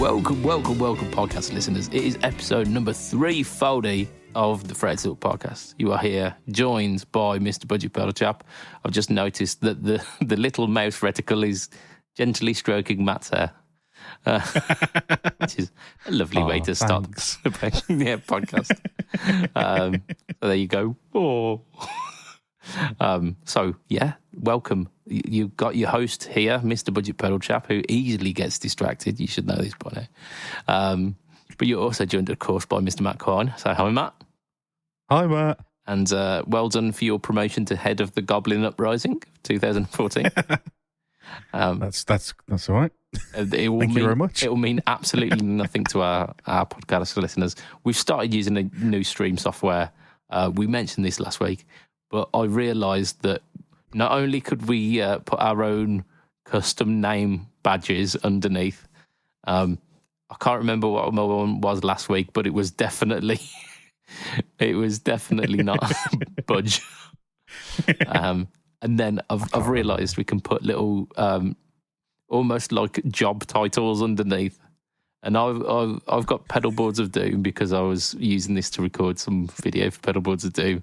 Welcome, podcast listeners. It is episode number 340 of the Fred Silk podcast. You are here, joined by Mr. BudgetPedalChap. I've just noticed that the little mouse reticle is gently stroking Matt's hair, which is a lovely way to start the podcast. So there you go. Welcome. You've got your host here, Mr. BudgetPedalChap, who easily gets distracted. You should know this by now. But you're also joined, of course, by Mr. Matt Quine. So hi, Matt. Hi, Matt. And well done for your promotion to head of the Goblin Uprising 2014. That's all right. Thank you very much. It will mean absolutely nothing to our podcast listeners. We've started using a new stream software. We mentioned this last week, but I realised that not only could we put our own custom name badges underneath, I can't remember what my one was last week, but it was definitely not Budge. And then I've realised we can put little almost like job titles underneath. And I've got Pedalboards of Doom because I was using this to record some video for Pedalboards of Doom.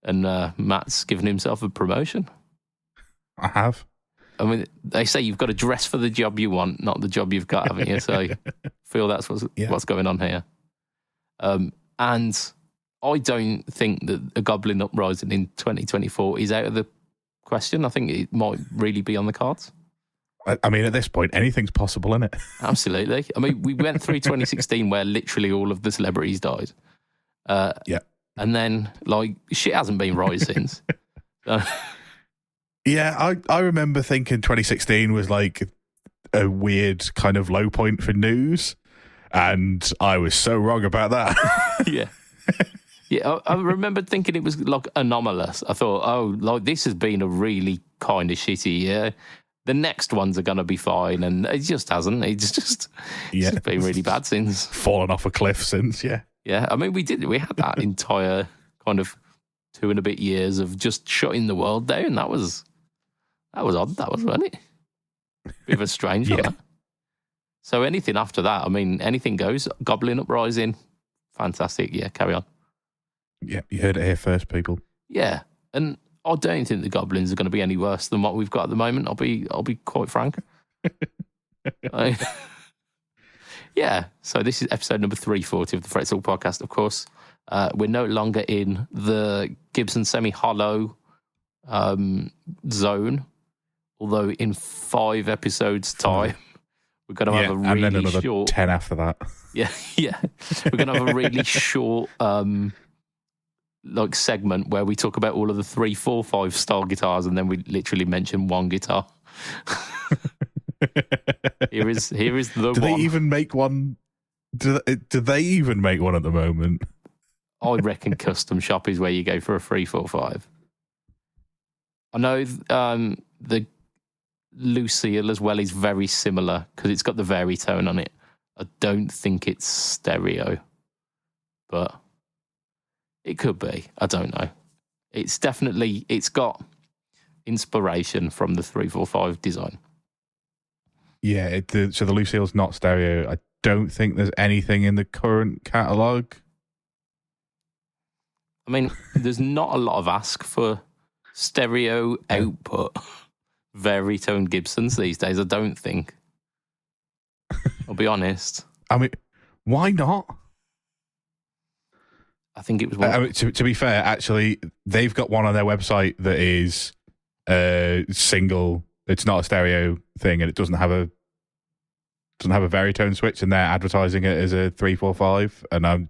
And Matt's given himself a promotion. I have. I mean, they say you've got to dress for the job you want, not the job you've got, haven't you? So I feel that's what's going on here. And I don't think that a Goblin Uprising in 2024 is out of the question. I think it might really be on the cards. I mean, at this point, anything's possible, isn't it? Absolutely. I mean, we went through 2016 where literally all of the celebrities died. Yeah. And then, shit hasn't been right since. Yeah, I remember thinking 2016 was like a weird kind of low point for news, and I was so wrong about that. Yeah. Yeah, I remember thinking it was like anomalous. I thought, this has been a really kind of shitty year. The next ones are going to be fine, and it just hasn't. It's just been really bad since. Fallen off a cliff since, yeah. Yeah, I mean, we had that entire kind of 2 and a bit years of just shutting the world down. That was odd, wasn't it? Bit of a strange one. So anything after that, I mean, anything goes. Goblin Uprising, fantastic. Yeah, carry on. Yeah, you heard it here first, people. Yeah, and I don't think the goblins are going to be any worse than what we've got at the moment. I'll be quite frank. Yeah, so this is episode number 340 of the Fred Silk podcast, of course. We're no longer in the Gibson semi-hollow zone, although in 5 episodes' time, we're going to have a really and then another short... 10 after that. Yeah. We're going to have a really short segment where we talk about all of the 3, 4, 5 style guitars, and then we literally mention one guitar. Here is the one. Do they even make one? Do they even make one at the moment? I reckon Custom Shop is where you go for a 3, 4, 5. I know the Lucille as well is very similar because it's got the Veritone on it. I don't think it's stereo, but it could be. I don't know. It's got inspiration from the 345 design. Yeah, so the Lucille's not stereo. I don't think there's anything in the current catalogue. I mean, there's not a lot of ask for stereo output Veritone Gibsons these days, I don't think. I'll be honest. I mean, why not? I think it was one. I mean, to be fair, actually, they've got one on their website that is single. It's not a stereo thing, and it doesn't have a Veritone switch, and they're advertising it as a 345, and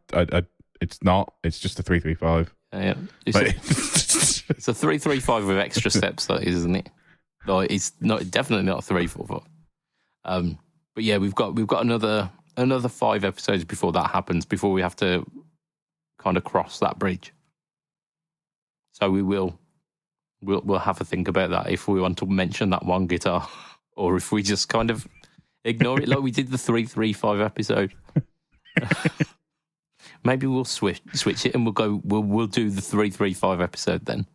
it's not. It's just a 335. Yeah, it's a 335 with extra steps, that is, isn't it? No, it's definitely not a 345. But yeah, we've got another 5 episodes before that happens, before we have to kind of cross that bridge. So we'll have a think about that if we want to mention that one guitar, or if we just kind of ignore it like we did the 335 episode. Maybe we'll switch it and we'll do the 335 episode then.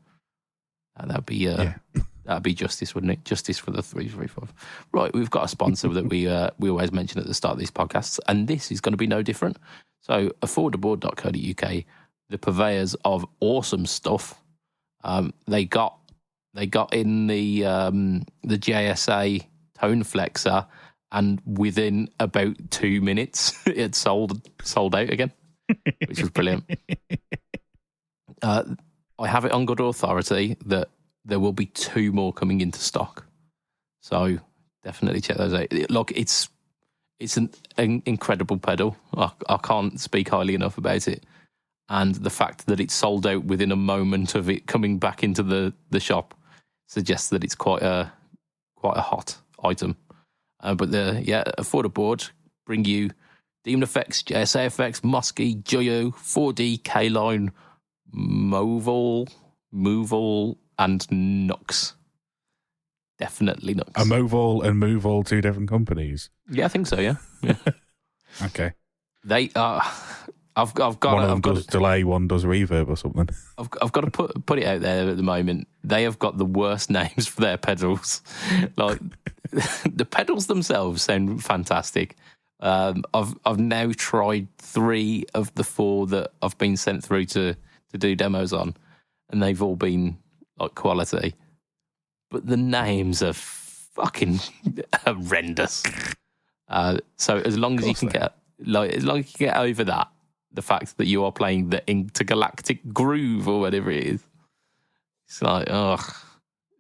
That'd be That'd be justice, wouldn't it? Justice for the 335. Right, we've got a sponsor that we always mention at the start of these podcasts, and this is going to be no different. So, affordaboard.co.uk, the purveyors of awesome stuff. They got in the JSA tone flexor, and within about 2 minutes, it sold out again, which was brilliant. I have it on good authority that there will be 2 more coming into stock. So definitely check those out. Look, it's an incredible pedal. I can't speak highly enough about it. And the fact that it sold out within a moment of it coming back into the shop suggests that it's quite a hot item. But Affordaboard bring you DemonFX, JSA Effects, Mosky, Joyo, 4D, Caline, Moval, and Nux. Definitely Nux. Are Moval and Moval 2 different companies? Yeah, I think so. Yeah. Okay. They are. I've got. One of them does delay, one does reverb or something. I've got to put it out there at the moment. They have got the worst names for their pedals. Like the pedals themselves sound fantastic. I've now tried 3 of the 4 that I've been sent through to do demos on, and they've all been like quality. But the names are fucking horrendous. So as long as you can get over that, the fact that you are playing the Intergalactic Groove or whatever it is, it's like,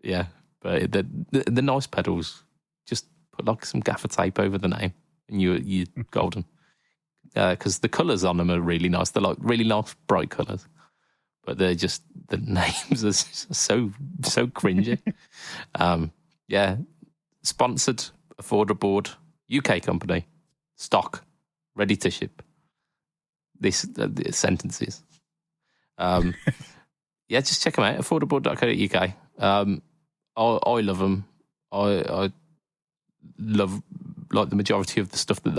yeah. But the nice pedals, just put like some gaffer tape over the name, and you're golden. Because the colours on them are really nice. They're like really nice bright colours, but they're just, the names are so cringy. Yeah, sponsored Affordaboard, UK company, stock, ready to ship. This sentences. Yeah, just check them out. Affordaboard.co.uk. I love them. I love like the majority of the stuff that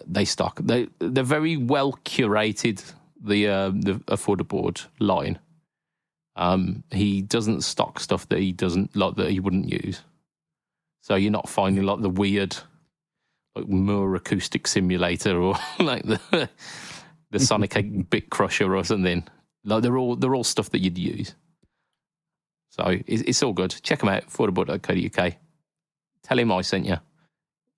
they stock. They're very well curated. The Affordaboard line. He doesn't stock stuff that he doesn't like, that he wouldn't use. So you're not finding like the weird, like Moore acoustic simulator or like the Sonic 8 Bit Crusher or something. Like they're all stuff that you'd use. So it's all good. Check them out. Affordaboard.co.uk. Tell him I sent you.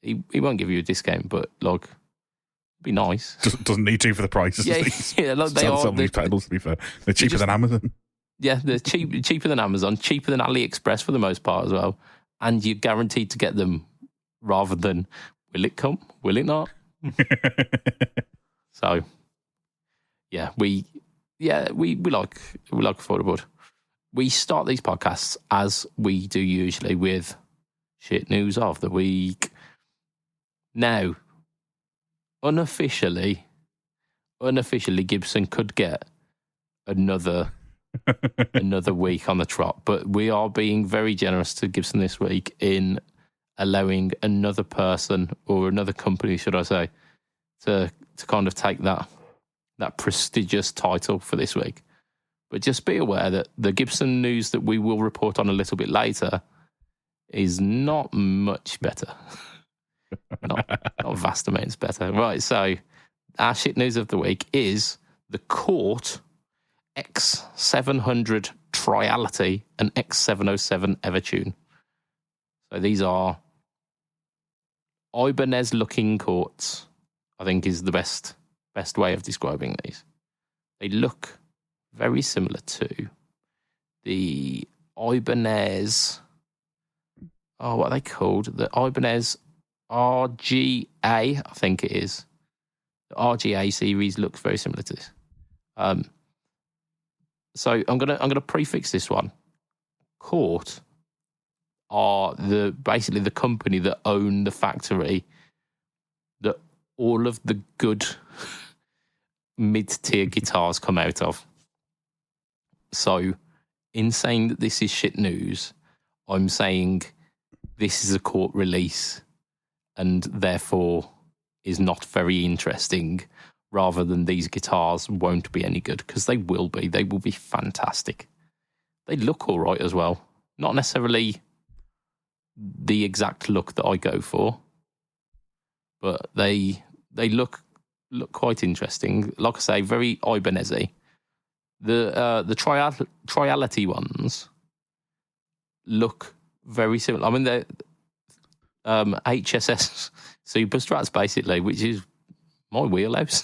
He won't give you a discount, but like, it'd be nice. Doesn't need to for the prices. Yeah, like they are. Some of these pedals, to be fair, they're cheaper than Amazon. Yeah, they're cheaper than Amazon, cheaper than AliExpress for the most part as well. And you're guaranteed to get them rather than, will it come? Will it not? So, yeah, we like Affordaboard. We start these podcasts as we do usually with shit news of the week. Now, unofficially, Gibson could get another week on the trot, but we are being very generous to Gibson this week in allowing another person, or another company, should I say, to kind of take that prestigious title for this week. But just be aware that the Gibson news that we will report on a little bit later is not much better. not vast amounts better. Right, so our shit news of the week is the Court X700 Triality and X707 Evertune. So these are Ibanez looking courts, I think is the best way of describing these. They look very similar to the Ibanez, what are they called? The Ibanez RGA, I think it is. The RGA series looks very similar to this. So I'm gonna prefix this one. Court are basically the company that own the factory that all of the good mid-tier guitars come out of. So in saying that this is shit news, I'm saying this is a Court release and therefore is not very interesting, rather than these guitars won't be any good, because they will be. They will be fantastic. They look all right as well. not necessarily the exact look that I go for, but they look quite interesting. Like I say, very Ibanez-y. The Triality ones look very similar. I mean, they're HSS Super Strats, basically, which is my wheelhouse.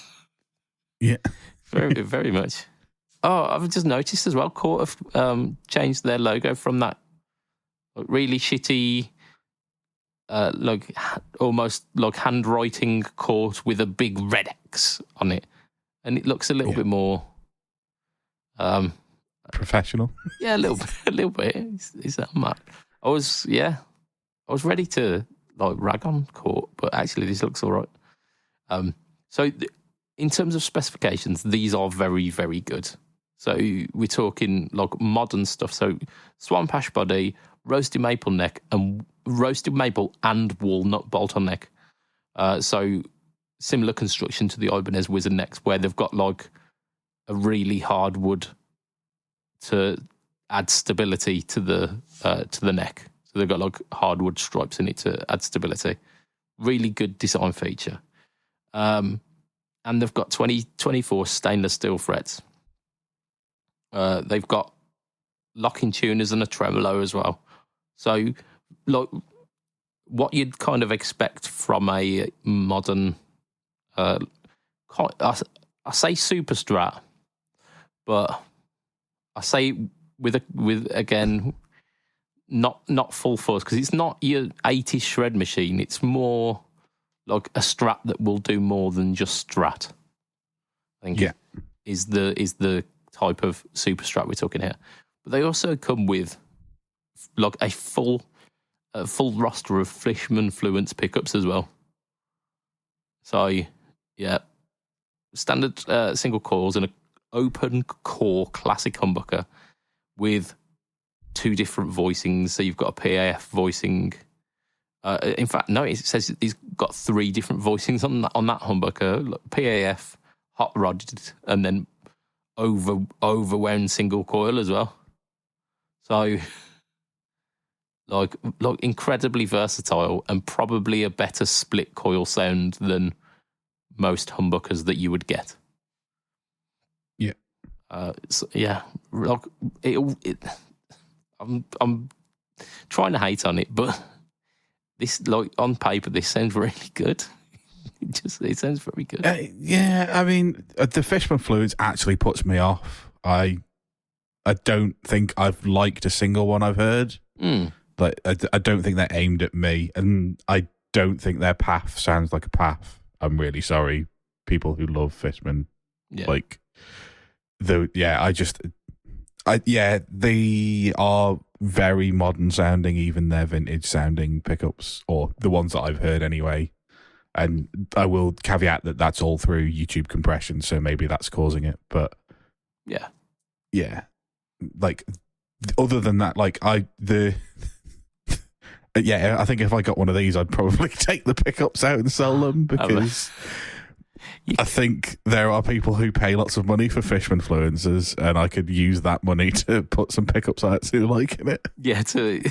Yeah. Very, very much. Oh, I've just noticed as well, Court have changed their logo from that really shitty, almost like handwriting Court with a big red X on it. And it looks a little bit more... professional. Yeah, a little bit. Is that mad? I was ready to rag on Court, but actually this looks all right. In terms of specifications, these are very, very good. So we're talking like modern stuff. So Swamp Ash body, roasted maple neck, and roasted maple and walnut bolt on neck. So similar construction to the Ibanez Wizard necks, where they've got like a really hard wood to add stability to the neck. So they've got like hardwood stripes in it to add stability. Really good design feature. And they've got 24 stainless steel frets. They've got locking tuners and a tremolo as well. So like what you'd kind of expect from a modern, I say super strat, but I say with again, not full force, because it's not your 80s shred machine. It's more like a strat that will do more than just strat. I think is the type of super strat we're talking here. But they also come with like a full roster of Fishman Fluence pickups as well. So yeah, standard single coils and an open core classic humbucker with 2 different voicings. So you've got a PAF voicing. In fact, no, it says he's got 3 different voicings on that humbucker. Like PAF, hot rodded, and then overwound single coil as well. So like incredibly versatile, and probably a better split coil sound than most humbuckers that you would get. Yeah. Like I'm trying to hate on it, but this, like, on paper, this sounds really good. It sounds very good. Yeah, I mean, the Fishman Fluence actually puts me off. I don't think I've liked a single one I've heard. Like, I don't think they're aimed at me, and I don't think their path sounds like a path. I'm really sorry, people who love Fishman. Yeah. Like, they are very modern sounding, even their vintage sounding pickups, or the ones that I've heard anyway. And I will caveat that that's all through YouTube compression, so maybe that's causing it. But yeah, like, other than that, like, I think if I got one of these, I'd probably take the pickups out and sell them, because I think there are people who pay lots of money for Fishman Fluencers, and I could use that money to put some pickups out to like in it. Yeah, to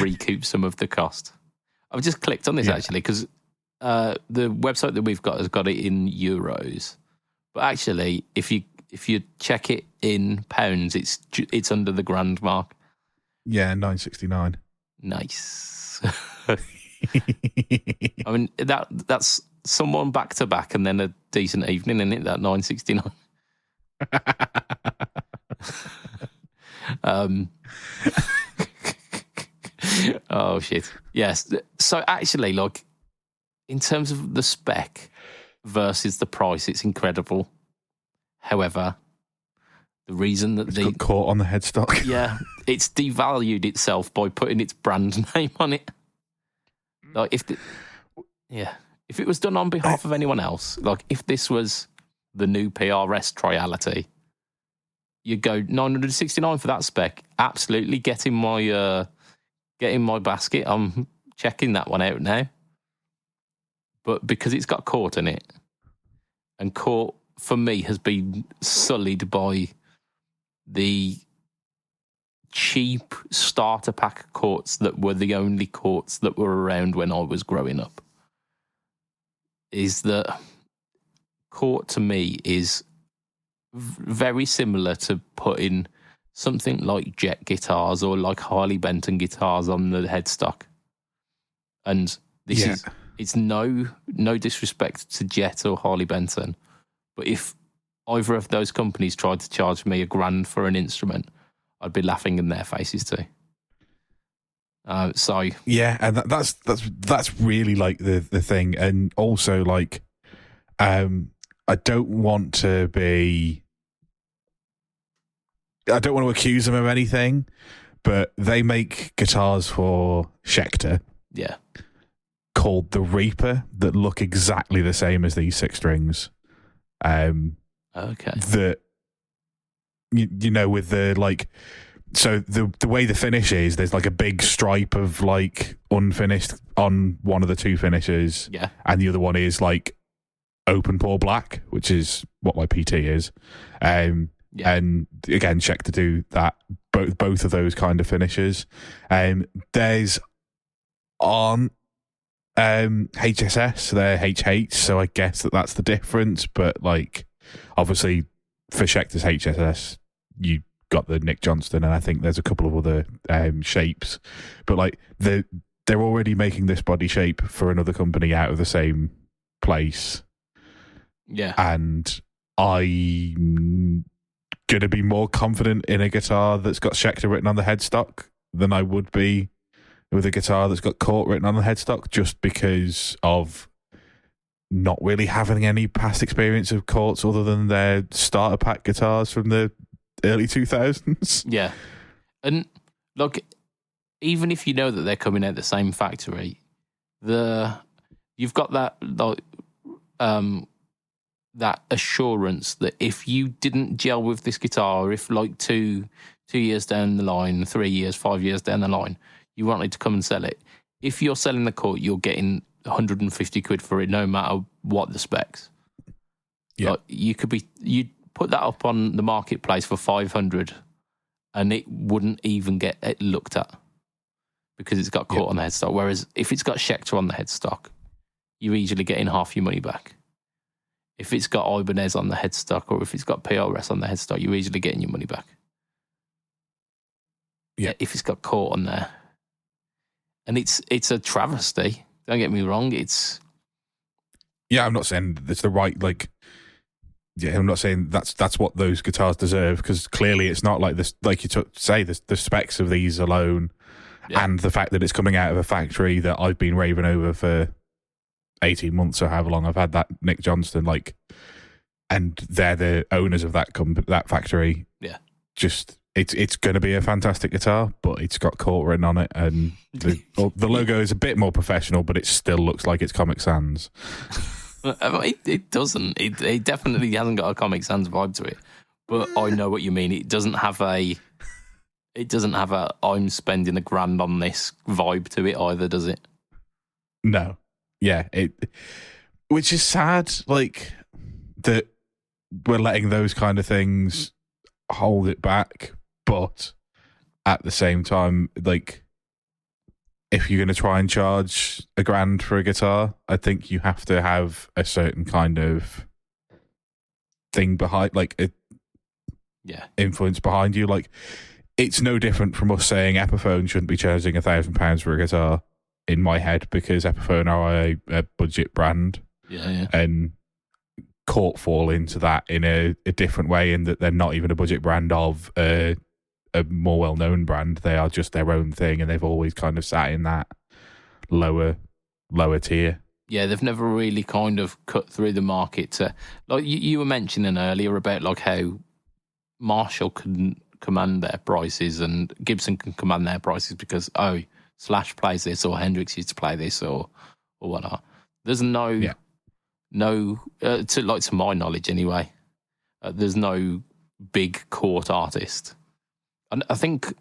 recoup some of the cost. I've just clicked on this actually, because the website that we've got has got it in euros, but actually, if you check it in pounds, it's under the grand mark. Yeah, 969. Nice. I mean, that's someone back to back, and then a decent evening, isn't it? That 969. Oh shit. Yes. So actually, like, in terms of the spec versus the price, it's incredible. However, the reason that it's got caught on the headstock. Yeah, it's devalued itself by putting its brand name on it. Like, if it was done on behalf of anyone else, like if this was the new PRS Triality, you'd go 969 for that spec. Absolutely, get in my basket. I'm checking that one out now. But because it's got Court in it, and Court for me has been sullied by the cheap starter pack courts that were the only courts that were around when I was growing up. Is that court to me is very similar to putting something like Jet guitars or like Harley Benton guitars on the headstock. And this is, it's no disrespect to Jet or Harley Benton, but if either of those companies tried to charge me $1,000 for an instrument, I'd be laughing in their faces too. So yeah, and that's really like the thing, and also like, I don't want to accuse them of anything, but they make guitars for Schecter, yeah, called the Reaper that look exactly the same as these 6 strings. okay, that you know, with the like, so the way the finish is, there's like a big stripe of like unfinished on one of the 2 finishes, yeah, and the other one is like open pore black, which is what my PT is. And again, check to do that, both of those kind of finishes. There's on HSS, they're HH, so I guess that's the difference. But like, obviously, for Schecter's HSS, you got the Nick Johnston, and I think there's a couple of other shapes. But like, they're already making this body shape for another company out of the same place. Yeah, and I'm gonna be more confident in a guitar that's got Schecter written on the headstock than I would be with a guitar that's got Cort written on the headstock, just because of not really having any past experience of Corts other than their starter pack guitars from the early 2000s. Yeah. And like, even if you know that they're coming out the same factory, you've got that like that assurance that if you didn't gel with this guitar, or if like two years down the line, 3 years, 5 years down the line, you wanted to come and sell it, if you're selling the Cort, you're getting 150 quid for it, no matter what the specs. Yeah, like, you'd put that up on the marketplace for 500, and it wouldn't even get it looked at because it's got Cort on the headstock. Whereas if it's got Schecter on the headstock, you're easily getting half your money back. If it's got Ibanez on the headstock, or if it's got PRS on the headstock, you're easily getting your money back. Yeah. If it's got Cort on there. And it's a travesty. Don't get me wrong. I'm not saying it's the right, like, yeah, I'm not saying that's what those guitars deserve, because clearly it's not like this. Like you say, the specs of these alone, and the fact that it's coming out of a factory that I've been raving over for 18 months or however long I've had that Nick Johnston, like, and they're the owners of that that factory. Yeah, just it's going to be a fantastic guitar, but it's got Cort written on it, and the logo is a bit more professional, but it still looks like it's Comic Sans. It doesn't. It definitely hasn't got a Comic Sans vibe to it. But I know what you mean. It doesn't have a I'm spending $1,000 on this vibe to it either, does it? No. Yeah, which is sad, like, that we're letting those kind of things hold it back, but at the same time, like, if you're going to try and charge $1,000 for a guitar, I think you have to have a certain kind of thing behind, like, influence behind you. Like, it's no different from us saying Epiphone shouldn't be charging £1,000 for a guitar, in my head, because Epiphone are a budget brand. Yeah. And Cort fall into that in a different way, in that they're not even a budget brand of a more well-known brand. They are just their own thing, and they've always kind of sat in that lower tier. Yeah, they've never really kind of cut through the market to, like you were mentioning earlier about like how Marshall can command their prices and Gibson can command their prices because Slash plays this, or Hendrix used to play this, or whatnot. There's to my knowledge anyway, there's no big Cort artist. And I think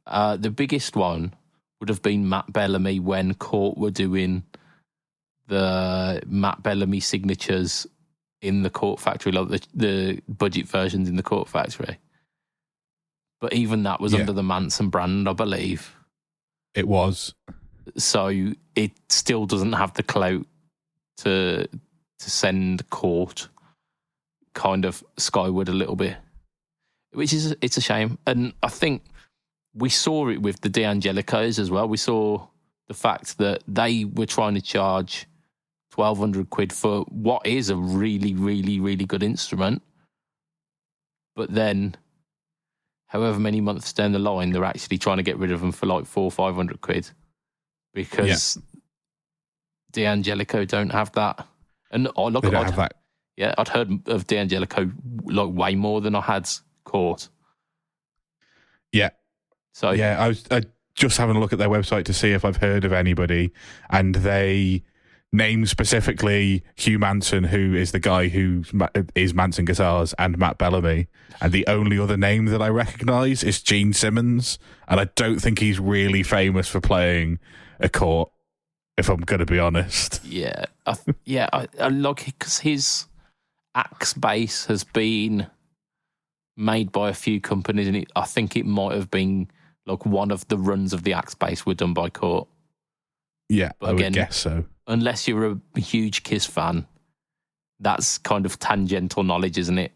the biggest one would have been Matt Bellamy when Cort were doing the Matt Bellamy signatures in the Cort factory, like the budget versions in the Cort factory. but even that was under the Manson brand, I believe. It was. So it still doesn't have the clout to send court kind of skyward a little bit, which is it's a shame. And I think we saw it with the D'Angelicos as well. We saw the fact that they were trying to charge 1,200 quid for what is a really, really, really good instrument. But then, however many months down the line, they're actually trying to get rid of them for like 400 or 500 quid because D'Angelico don't have that. And they don't have that. Yeah, I'd heard of D'Angelico like way more than I had Court. Yeah. So yeah, I was just having a look at their website to see if I've heard of anybody, and they name specifically Hugh Manson, who is the guy who is Manson Guitars, and Matt Bellamy. And the only other name that I recognise is Gene Simmons, and I don't think he's really famous for playing a Court, if I'm going to be honest. Yeah, I like it because his axe base has been made by a few companies, and I think it might have been like one of the runs of the axe base were done by Court. Yeah, but I would guess so. Unless you're a huge Kiss fan, that's kind of tangential knowledge, isn't it?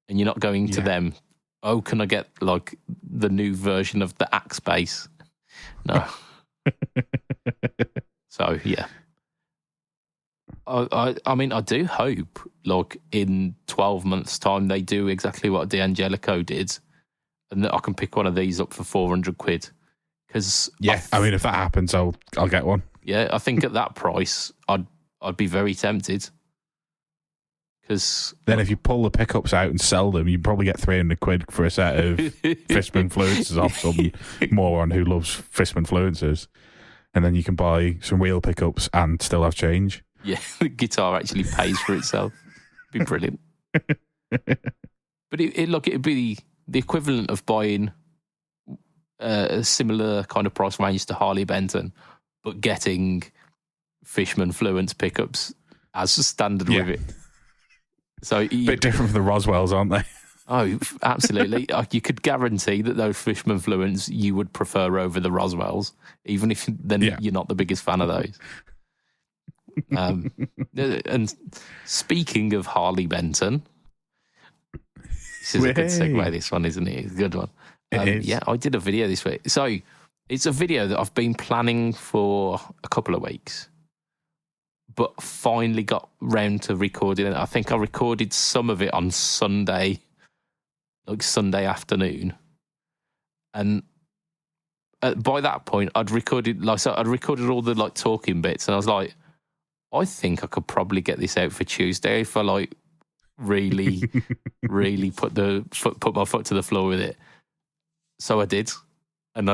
And you're not going to them, oh, can I get like the new version of the axe base? No. So, yeah. I mean, I do hope, like, in 12 months' time, they do exactly what D'Angelico did, and that I can pick one of these up for 400 quid. Cause I mean, if that happens, I'll get one. Yeah, I think at that price, I'd be very tempted. Because then if you pull the pickups out and sell them, you probably get 300 quid for a set of Fishman Fluencers off some moron who loves Fishman Fluencers. And then you can buy some real pickups and still have change. Yeah, the guitar actually pays for itself. It'd be brilliant. But it'd be the equivalent of buying a similar kind of price range to Harley Benton, but getting Fishman Fluence pickups as standard with it. So a bit different from the Roswells, aren't they? Oh, absolutely. You could guarantee that those Fishman Fluence you would prefer over the Roswells, even if you're not the biggest fan of those. And speaking of Harley Benton, this is a good segue, this one, isn't it? It's a good one. It is. Yeah, I did a video this week. So it's a video that I've been planning for a couple of weeks, but finally got round to recording it. I think I recorded some of it on Sunday, like Sunday afternoon. And by that point, I'd recorded all the like talking bits, and I was like, I think I could probably get this out for Tuesday if I like really, really put my foot to the floor with it. So I did, and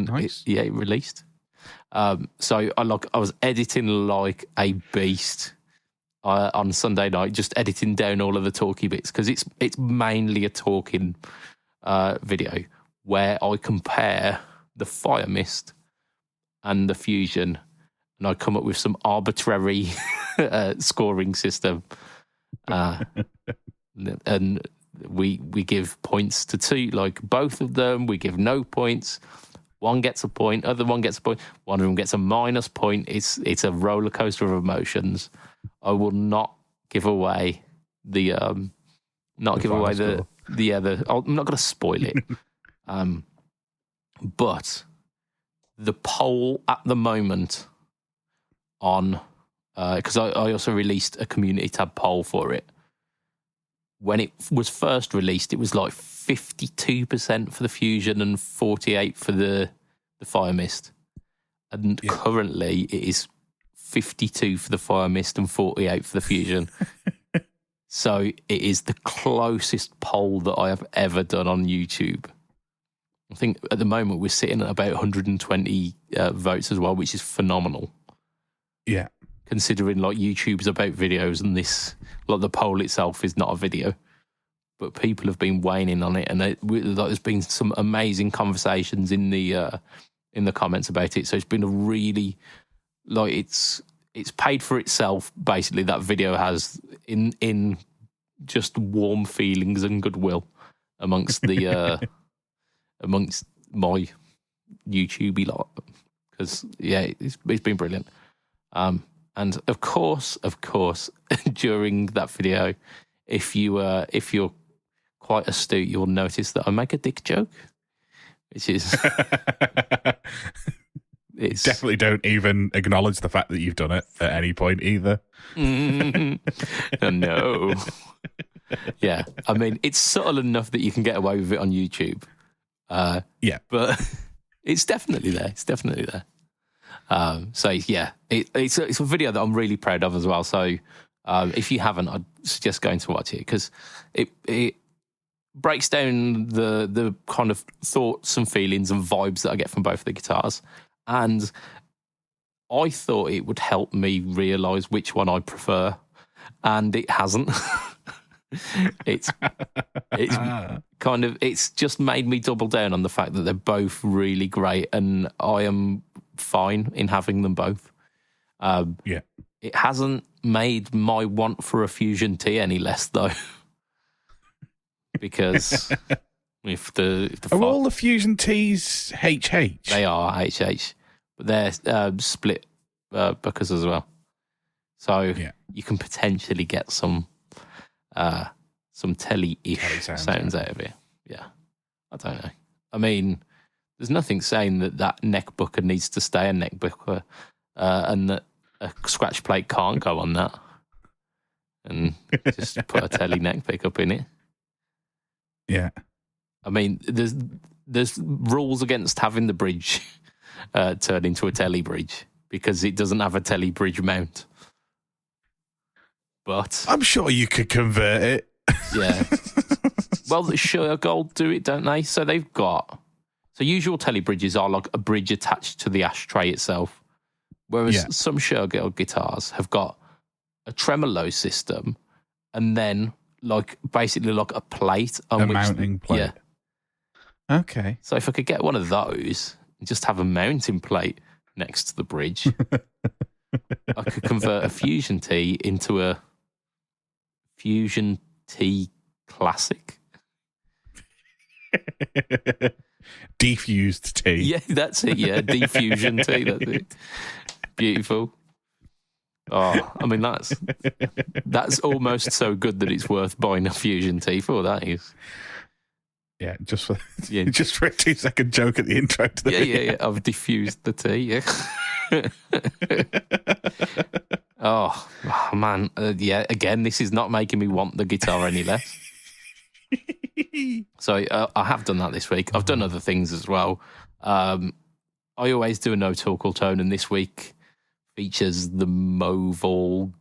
nice. It released. So I was editing like a beast on Sunday night, just editing down all of the talky bits because it's mainly a talking video where I compare the Fire Mist and the Fusion, and I come up with some arbitrary scoring system, and we give points to two, like both of them. We give no points. One gets a point, other one gets a point. One of them gets a minus point. It's a roller coaster of emotions. I will not give away the I'm not going to spoil it. But the poll at the moment on because I also released a community tab poll for it. When it was first released, it was like 52% for the Fusion and 48% for the Fire Mist. And currently it is 52% for the Fire Mist and 48% for the Fusion. So it is the closest poll that I have ever done on YouTube. I think at the moment we're sitting at about 120 votes as well, which is phenomenal. Yeah. Considering like YouTube's about videos and this, like the poll itself is not a video, but people have been weighing in on it, and there's been some amazing conversations in the comments about it. So it's been a really it's paid for itself. Basically, that video has in just warm feelings and goodwill. amongst the amongst my YouTubey lot, because it's been brilliant. And of course, during that video, if you're quite astute, you'll notice that I make a dick joke, which is it's definitely don't even acknowledge the fact that you've done it at any point either. No. Yeah, I mean, it's subtle enough that you can get away with it on YouTube. But it's definitely there. So yeah, it's a video that I'm really proud of as well. So if you haven't, I'd suggest going to watch it, because it breaks down the kind of thoughts and feelings and vibes that I get from both the guitars. And I thought it would help me realise which one I prefer, and it hasn't. It's just made me double down on the fact that they're both really great, and I am fine in having them both. It hasn't made my want for a Fusion T any less, though, because if are all the Fusion Ts HH? They are HH, but they're split buckers as well, so you can potentially get some telly-ish sounds out of it. Yeah, I don't know. I mean, there's nothing saying that neck booker needs to stay a neck booker, and that a scratch plate can't go on that, and just put a telly neck pickup in it. Yeah. I mean, there's rules against having the bridge turn into a telly bridge, because it doesn't have a telly bridge mount. But I'm sure you could convert it. Yeah. Well, the Shure Gold do it, don't they? So they've got... So usual telly bridges are like a bridge attached to the ashtray itself, whereas some Shure Gold guitars have got a tremolo system, and then basically like a plate on a mounting plate. Yeah. Okay. So if I could get one of those and just have a mounting plate next to the bridge, I could convert a Fusion T into a Fusion T Classic. Defused T. Yeah, that's it. Yeah, Defusion T. That's it. Beautiful. Oh, I mean, that's almost so good that it's worth buying a Fusion T for. That is. Yeah, just for a 2-second joke at the intro to the video. Yeah. I've diffused the tea. Yeah. Oh man, Again, this is not making me want the guitar any less. So I have done that this week. I've done other things as well. I always do a no talk all tone, and this week features the Movol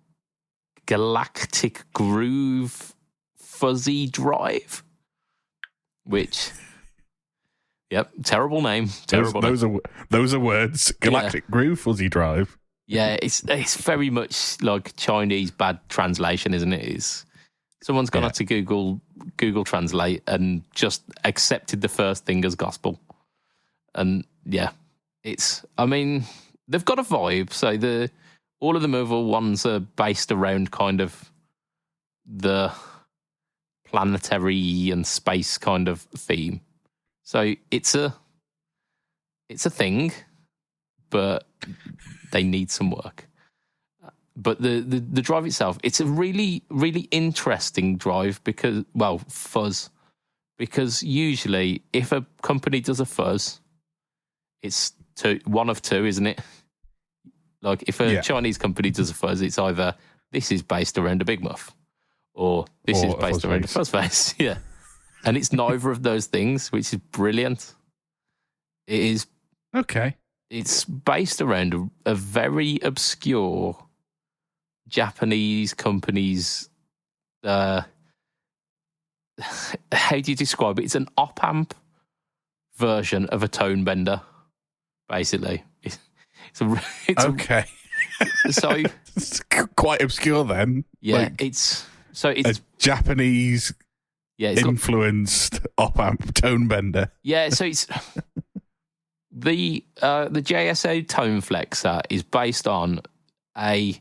Galactic Groove Fuzzy Drive, which, terrible name. Those are words. Galactic Groove Fuzzy Drive. Yeah, it's very much like Chinese bad translation, isn't it? Someone's gone out to Google Translate and just accepted the first thing as gospel. And I mean, they've got a vibe. So all of the Movol ones are based around kind of the planetary and space kind of theme. So it's a thing, but they need some work. But the drive itself, it's a really, really interesting drive fuzz. Because usually if a company does a fuzz, it's one of two, isn't it? Like if a Chinese company does a fuzz, it's either this is based around a big muff, or this is based around a fuzz face. Yeah. And it's neither of those things, which is brilliant. It is. Okay. It's based around a very obscure Japanese company's. How do you describe it? It's an op-amp version of a tone bender, basically. It's okay. So it's quite obscure then. Yeah, it's a Japanese influenced op-amp tone bender. Yeah, so it's the JSA Tone Flexor is based on a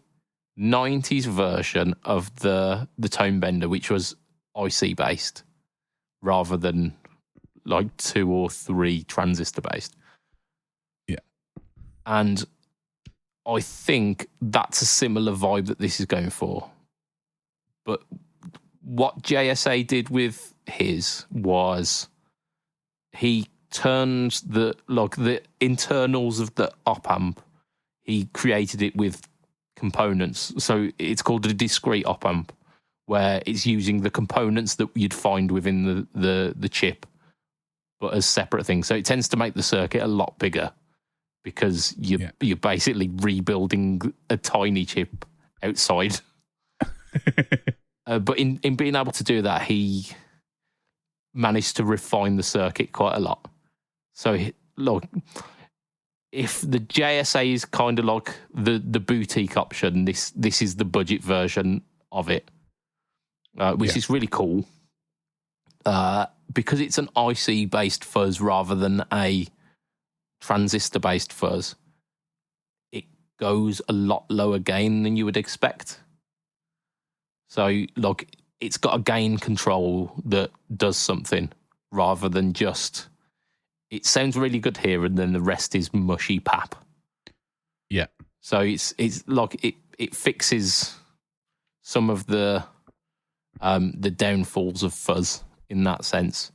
90s version of the tone bender, which was IC based, rather than like 2 or 3 transistor based. Yeah. And I think that's a similar vibe that this is going for. But what JSA did with his was he turned the internals of the op amp, he created it with components. So it's called a discrete op amp, where it's using the components that you'd find within the chip, but as separate things. So it tends to make the circuit a lot bigger because you're basically rebuilding a tiny chip outside. But in being able to do that, he managed to refine the circuit quite a lot. So, look, if the JSA is kind of like the boutique option, this is the budget version of it, which is really cool. Because it's an IC-based fuzz rather than a transistor-based fuzz, it goes a lot lower gain than you would expect. So, like, it's got a gain control that does something rather than just, it sounds really good here and then the rest is mushy pap. Yeah. So it's like it fixes some of the downfalls of fuzz in that sense.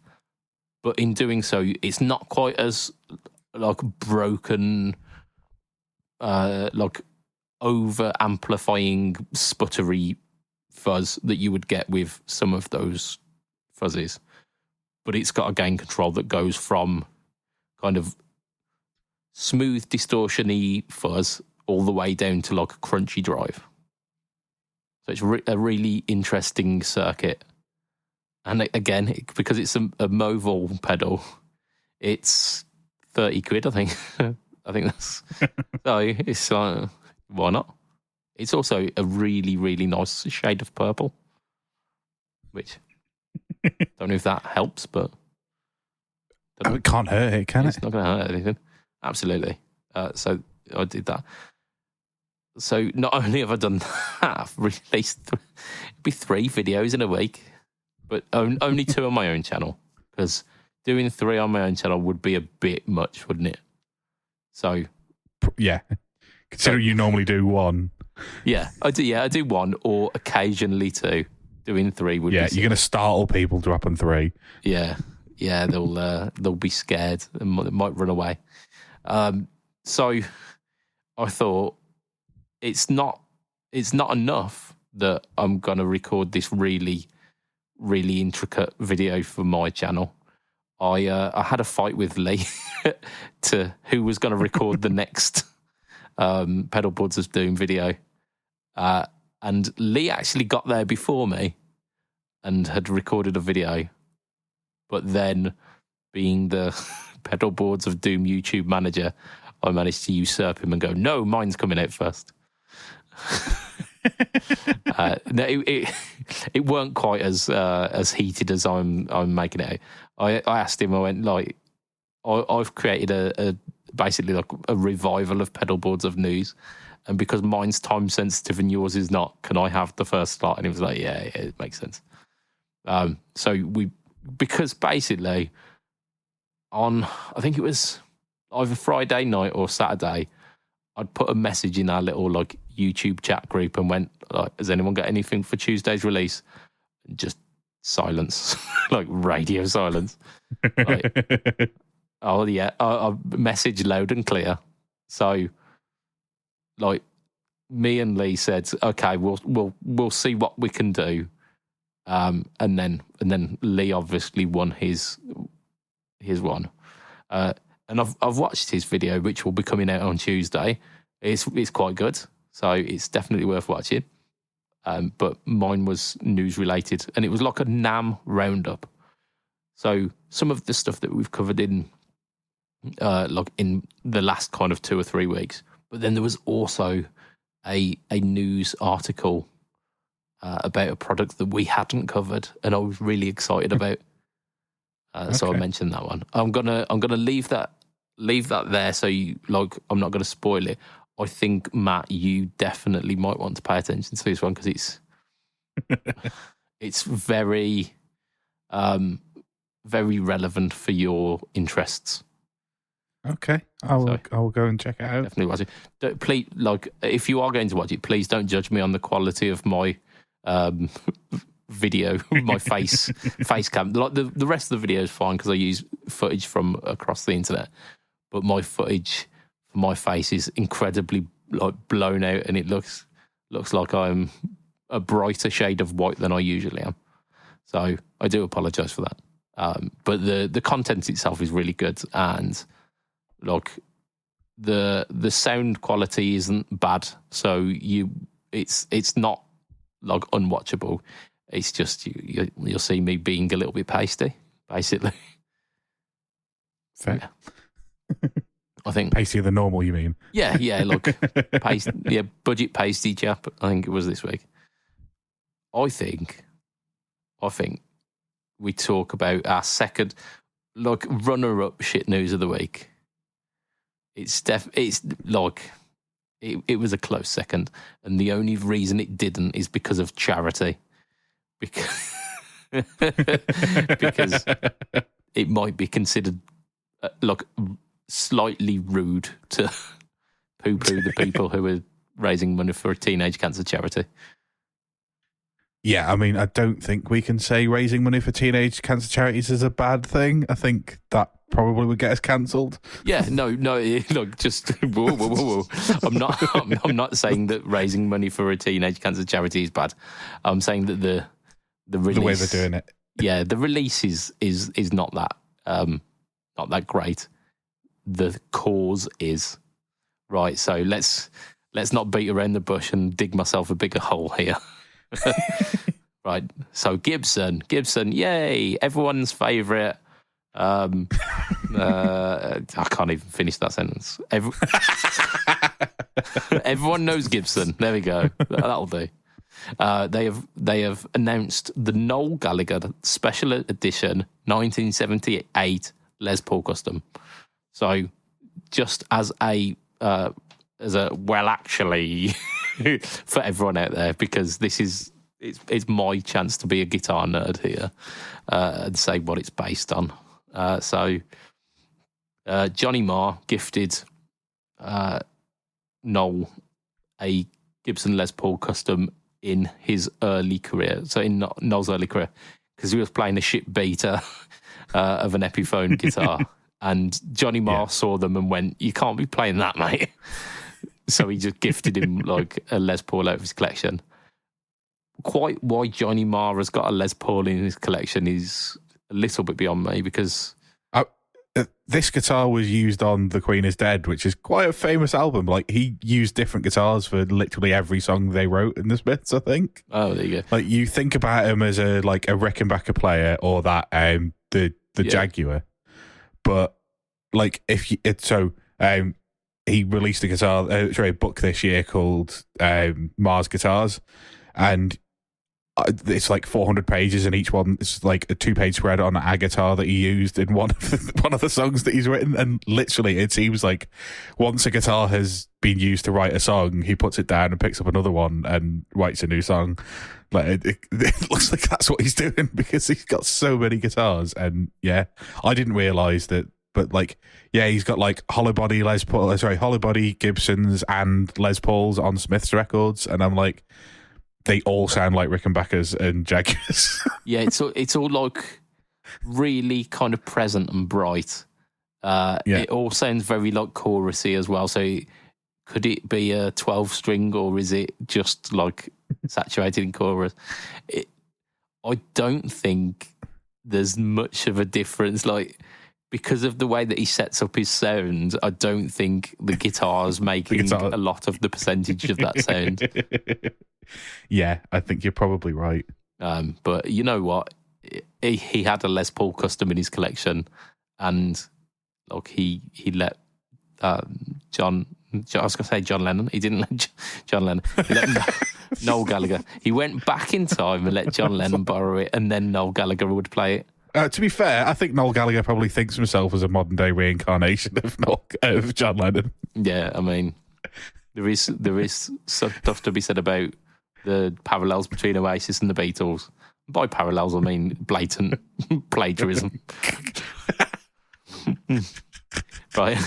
But in doing so, it's not quite as like broken, like over amplifying sputtery fuzz that you would get with some of those fuzzies. But it's got a gain control that goes from kind of smooth distortion-y fuzz all the way down to like a crunchy drive. So it's a really interesting circuit. And again, because it's a Movol pedal, it's 30 quid, I think. I think that's... So it's like, why not? It's also a really, really nice shade of purple, which don't know if that helps, but... It can't hurt it, can it? It's not going to hurt anything. Absolutely. So I did that. So not only have I done that, I've released it'd be 3 videos in a week, but only 2 on my own channel, because doing 3 on my own channel would be a bit much, wouldn't it? So... Yeah. Considering you normally do 1. Yeah, I do 1 or occasionally 2. Doing 3 would be... Yeah, you're going to startle people dropping 3. Yeah, they'll be scared and might run away. So I thought it's not enough that I'm going to record this really, really intricate video for my channel. I had a fight with Lee to who was going to record the next Pedalboards of Doom video. And Lee actually got there before me and had recorded a video. But then, being the Pedalboards of Doom YouTube manager, I managed to usurp him and go, no, mine's coming out first. No, it weren't quite as heated as I'm making it out. I asked him, I went, like, I've created a basically like a revival of Pedalboards of News, and because mine's time sensitive and yours is not, can I have the first slot? And he was like, yeah, it makes sense. So because basically on, I think it was either Friday night or Saturday, I'd put a message in our little like YouTube chat group and went, like, has anyone got anything for Tuesday's release? And just silence, like radio silence. Like, oh yeah, I messaged loud and clear. So, like, me and Lee said, okay, we'll see what we can do. And then Lee obviously won his one. And I've watched his video, which will be coming out on Tuesday. It's quite good, so it's definitely worth watching. But mine was news related, and it was like a NAMM roundup. So some of the stuff that we've covered in like in the last kind of 2 or 3 weeks, but then there was also a news article about a product that we hadn't covered, and I was really excited about. So I mentioned that one. I'm gonna leave that there. So I'm not gonna spoil it. I think, Matt, you definitely might want to pay attention to this one because it's very very relevant for your interests. Okay, I will go and check it out. Definitely watch it. Please, if you are going to watch it, please don't judge me on the quality of my video, my face cam. Like the rest of the video is fine because I use footage from across the internet, but my footage for my face is incredibly blown out, and it looks like I'm a brighter shade of white than I usually am. So I do apologise for that. But the content itself is really good, and the sound quality isn't bad. So it's not unwatchable. It's just you'll see me being a little bit pasty, basically. Fair. Yeah. I think pastier than normal. You mean? Yeah. Budget pasty chap. I think it was this week. I think we talk about our second runner-up shit news of the week. It was a close second, and the only reason it didn't is because of charity. Because it might be considered slightly rude to poo-poo the people who are raising money for a teenage cancer charity. Yeah, I mean, I don't think we can say raising money for teenage cancer charities is a bad thing. I think that probably would get us cancelled. Yeah, no, just whoa. I'm not saying that raising money for a teenage cancer charity is bad. I'm saying that the release, the way they're doing it. Yeah, the release is not that great. The cause is right. So let's not beat around the bush and dig myself a bigger hole here. Right. So Gibson, yay! Everyone's favourite. I can't even finish that sentence. Everyone knows Gibson. There we go. That'll do. They have announced the Noel Gallagher Special Edition 1978 Les Paul Custom. So, just as a actually, for everyone out there, because it's my chance to be a guitar nerd here and say what it's based on. So, Johnny Marr gifted Noel a Gibson Les Paul Custom in his early career. So in Noel's early career, because he was playing a shit beta of an Epiphone guitar, and Johnny Marr saw them and went, "You can't be playing that, mate." So he just gifted him a Les Paul out of his collection. Quite why Johnny Marr has got a Les Paul in his collection is a little bit beyond me, because this guitar was used on The Queen is Dead, which is quite a famous album. He used different guitars for literally every song they wrote in the Smiths, I think. Oh, there you go. You think about him as a Rickenbacker player, or that the Jaguar, but he released a book this year called Mars Guitars, and it's 400 pages, and each one is a 2-page spread on a guitar that he used in one of the songs that he's written. And literally, it seems like once a guitar has been used to write a song, he puts it down and picks up another one and writes a new song. It looks like that's what he's doing, because he's got so many guitars. And yeah, I didn't realize that. But he's got hollow body Gibsons and Les Pauls on Smith's records, and I'm like, they all sound like Rickenbackers and Jaguars. Yeah, it's all really kind of present and bright. It all sounds very chorusy as well. So could it be a 12-string, or is it just saturated in chorus? I don't think there's much of a difference. Because of the way that he sets up his sound, I don't think the guitar's making a lot of the percentage of that sound. Yeah, I think you're probably right. But you know what? He had a Les Paul Custom in his collection, and he let John. I was going to say John Lennon. He didn't let John Lennon. He let Noel Gallagher. He went back in time and let John Lennon borrow it, and then Noel Gallagher would play it. To be fair, I think Noel Gallagher probably thinks himself as a modern-day reincarnation of John Lennon. Yeah, I mean, there is some stuff to be said about the parallels between Oasis and the Beatles. By parallels, I mean blatant plagiarism. Right.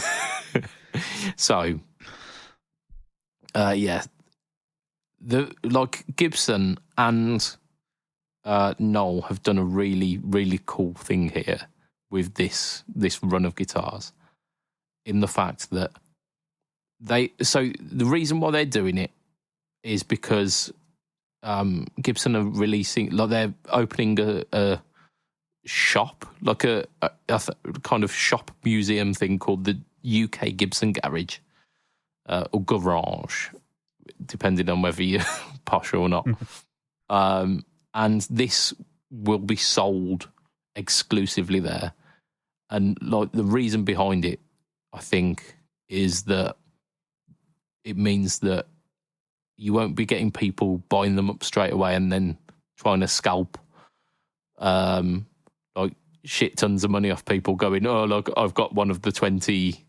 So, yeah, Gibson and Noel have done a really, really cool thing here with this run of guitars, in the fact that the reason why they're doing it is because Gibson are releasing, they're opening a shop, a kind of shop museum thing called the UK Gibson Garage, or Garage, depending on whether you're posh or not. And this will be sold exclusively there. And the reason behind it, I think, is that it means that you won't be getting people buying them up straight away and then trying to scalp shit tons of money off people going, oh, look, I've got one of the 20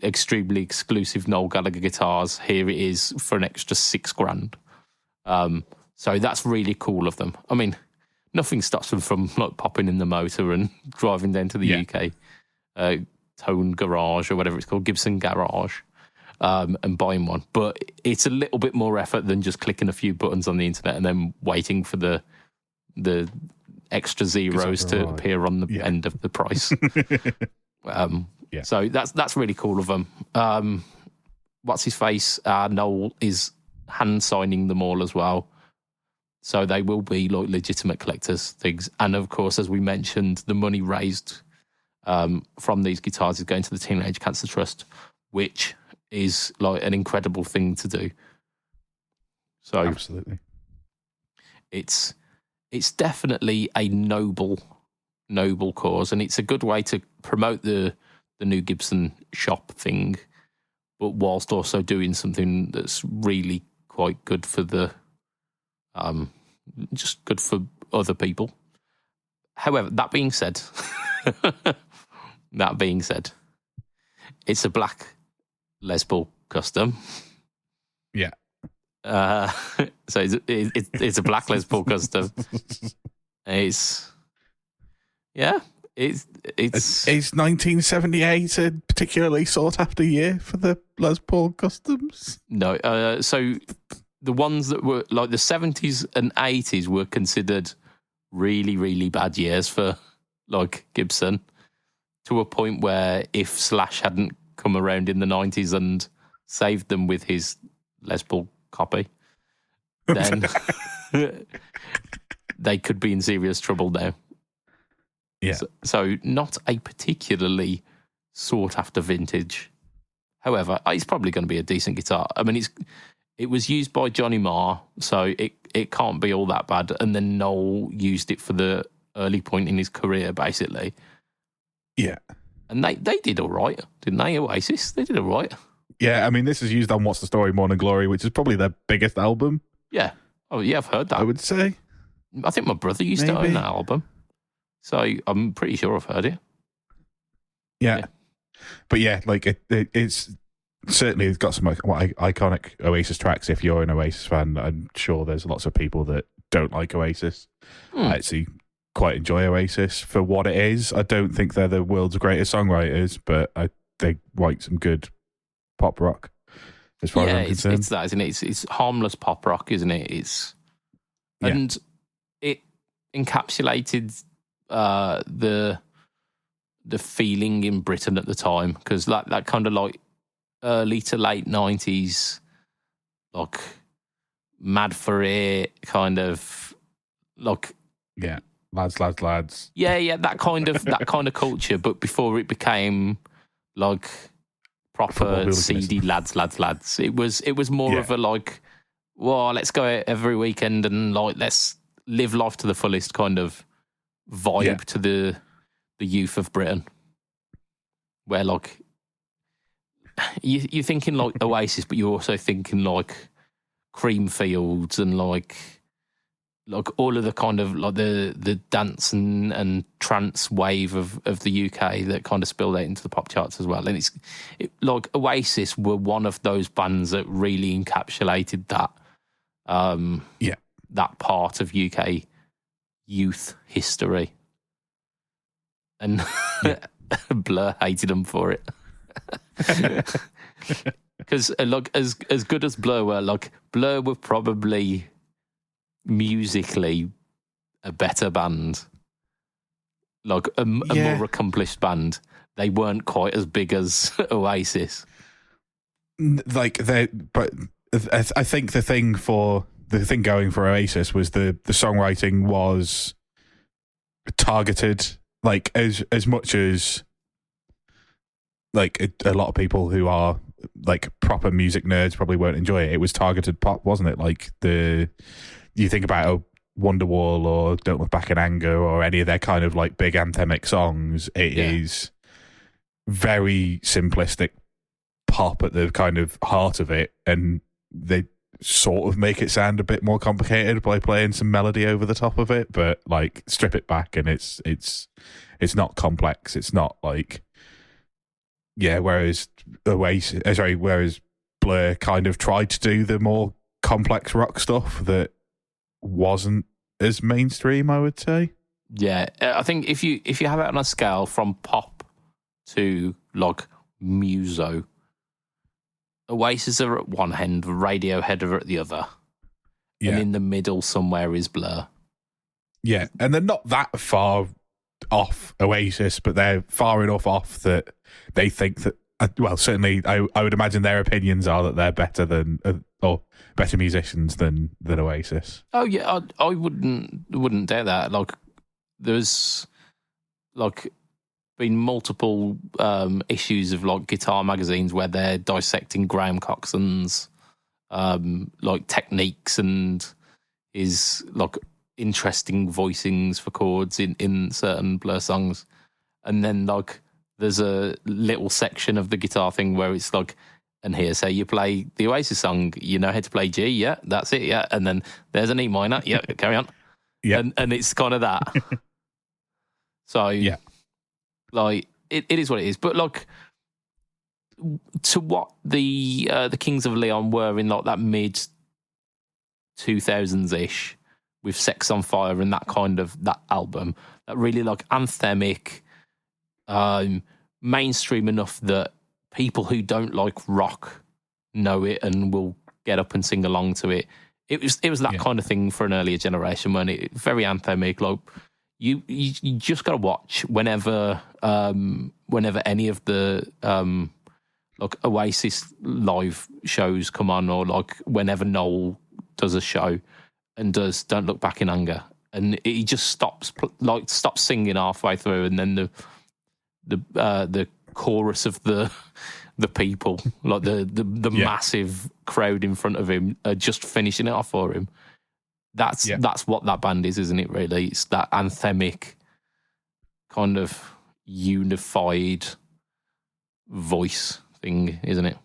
extremely exclusive Noel Gallagher guitars. Here it is for an extra $6,000. So that's really cool of them. I mean, nothing stops them from popping in the motor and driving down to the UK Tone Garage or whatever it's called, Gibson Garage, and buying one. But it's a little bit more effort than just clicking a few buttons on the internet and then waiting for the extra zeros to appear on the end of the price. So that's really cool of them. What's his face? Noel is hand signing them all as well. So they will be legitimate collectors things. And of course, as we mentioned, the money raised from these guitars is going to the Teenage Cancer Trust, which is an incredible thing to do. So absolutely, it's definitely a noble cause, and it's a good way to promote the new Gibson shop thing, but whilst also doing something that's really quite good for the just good for other people. However, that being said, it's a black Les Paul custom. Yeah. So it's a black Les Paul custom. It's 1978 a particularly sought after year for the Les Paul customs? No. So the ones that were the 70s and 80s were considered really, really bad years for Gibson, to a point where if Slash hadn't come around in the 90s and saved them with his Les Paul copy, then they could be in serious trouble now. Yeah. So not a particularly sought after vintage. However, it's probably going to be a decent guitar. I mean, it was used by Johnny Marr, so it can't be all that bad. And then Noel used it for the early point in his career, basically. Yeah. And they did all right, didn't they, Oasis? They did all right. Yeah, I mean, this is used on What's the Story, Morning Glory, which is probably their biggest album. Yeah. Oh, yeah, I've heard that. I would say. I think my brother used to own that album. So I'm pretty sure I've heard it. Yeah. But yeah, it's certainly it's got some iconic Oasis tracks. If you're an Oasis fan, I'm sure there's lots of people that don't like Oasis. I actually quite enjoy Oasis for what it is. I don't think they're the world's greatest songwriters, but they write some good pop rock, as far as I'm concerned. It's that, isn't it? It's harmless pop rock, isn't it? And it encapsulated the feeling in Britain at the time, because that kind of early to late 90s, mad for it kind of lads. Yeah, that kind of culture, but before it became proper seedy lads. It was more of a let's go out every weekend and let's live life to the fullest kind of vibe to the youth of Britain, where you're thinking Oasis, but you're also thinking Creamfields and all of the kind of the dance and trance wave of the UK that kind of spilled out into the pop charts as well. And Oasis were one of those bands that really encapsulated that. that part of UK youth history. And Blur hated them for it. Because like as good as Blur were, like Blur were probably musically a better band, like a more accomplished band. They weren't quite as big as Oasis. Like but I think the thing going for Oasis was the songwriting was targeted, like as much as like a lot of people who are like proper music nerds probably won't enjoy it. It was targeted pop, wasn't it? Like you think about Wonderwall or Don't Look Back in Anger or any of their kind of like big anthemic songs. It is very simplistic pop at the kind of heart of it, and they sort of make it sound a bit more complicated by playing some melody over the top of it, but like strip it back and it's not complex. It's not like whereas Blur kind of tried to do the more complex rock stuff that wasn't as mainstream, I would say. Yeah, I think if you have it on a scale from pop to like muso, Oasis are at one end, Radiohead are at the other, and in the middle somewhere is Blur. Yeah, and they're not that far off Oasis, but they're far enough off that they think that. Well, certainly, I would imagine their opinions are that they're better than or better musicians than Oasis. Oh yeah, I wouldn't doubt that. Like, there's like been multiple issues of like guitar magazines where they're dissecting Graham Coxon's like techniques and his like interesting voicings for chords in certain Blur songs, and then like there's a little section of the guitar thing where it's like, and here, say you play the Oasis song, you know how to play G, yeah, that's it, yeah, and then there's an E minor, yeah, carry on, yeah, and it's kind of that. So yeah, like it is what it is, but like to what the Kings of Leon were in like that mid 2000s ish with Sex on Fire and that kind of that album, that really like anthemic. Mainstream enough that people who don't like rock know it and will get up and sing along to it. It was that kind of thing for an earlier generation, when it very anthemic. Like you just got to watch whenever any of the like Oasis live shows come on, or like whenever Noel does a show and does Don't Look Back in Anger, and he just stops singing halfway through, and then the chorus of the people, like the massive crowd in front of him, are just finishing it off for him. That's what that band is, isn't it? Really, it's that anthemic kind of unified voice thing, isn't it?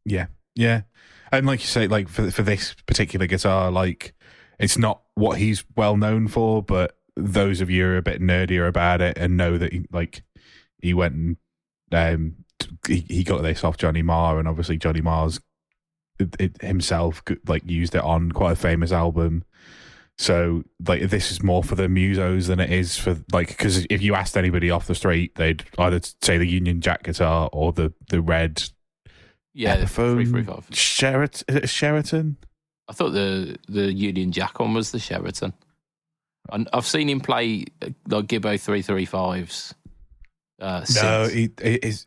Yeah, and like you say, like for this particular guitar, like it's not what he's well known for, but those of you who are a bit nerdier about it and know that he went and he got this off Johnny Marr, and obviously Johnny Marr's himself like used it on quite a famous album. So like this is more for the musos than it is for like, because if you asked anybody off the street, they'd either say the Union Jack guitar or the red Epiphone 335 Sheraton. I thought the Union Jack one was the Sheraton. And I've seen him play like Gibbo 335s. No,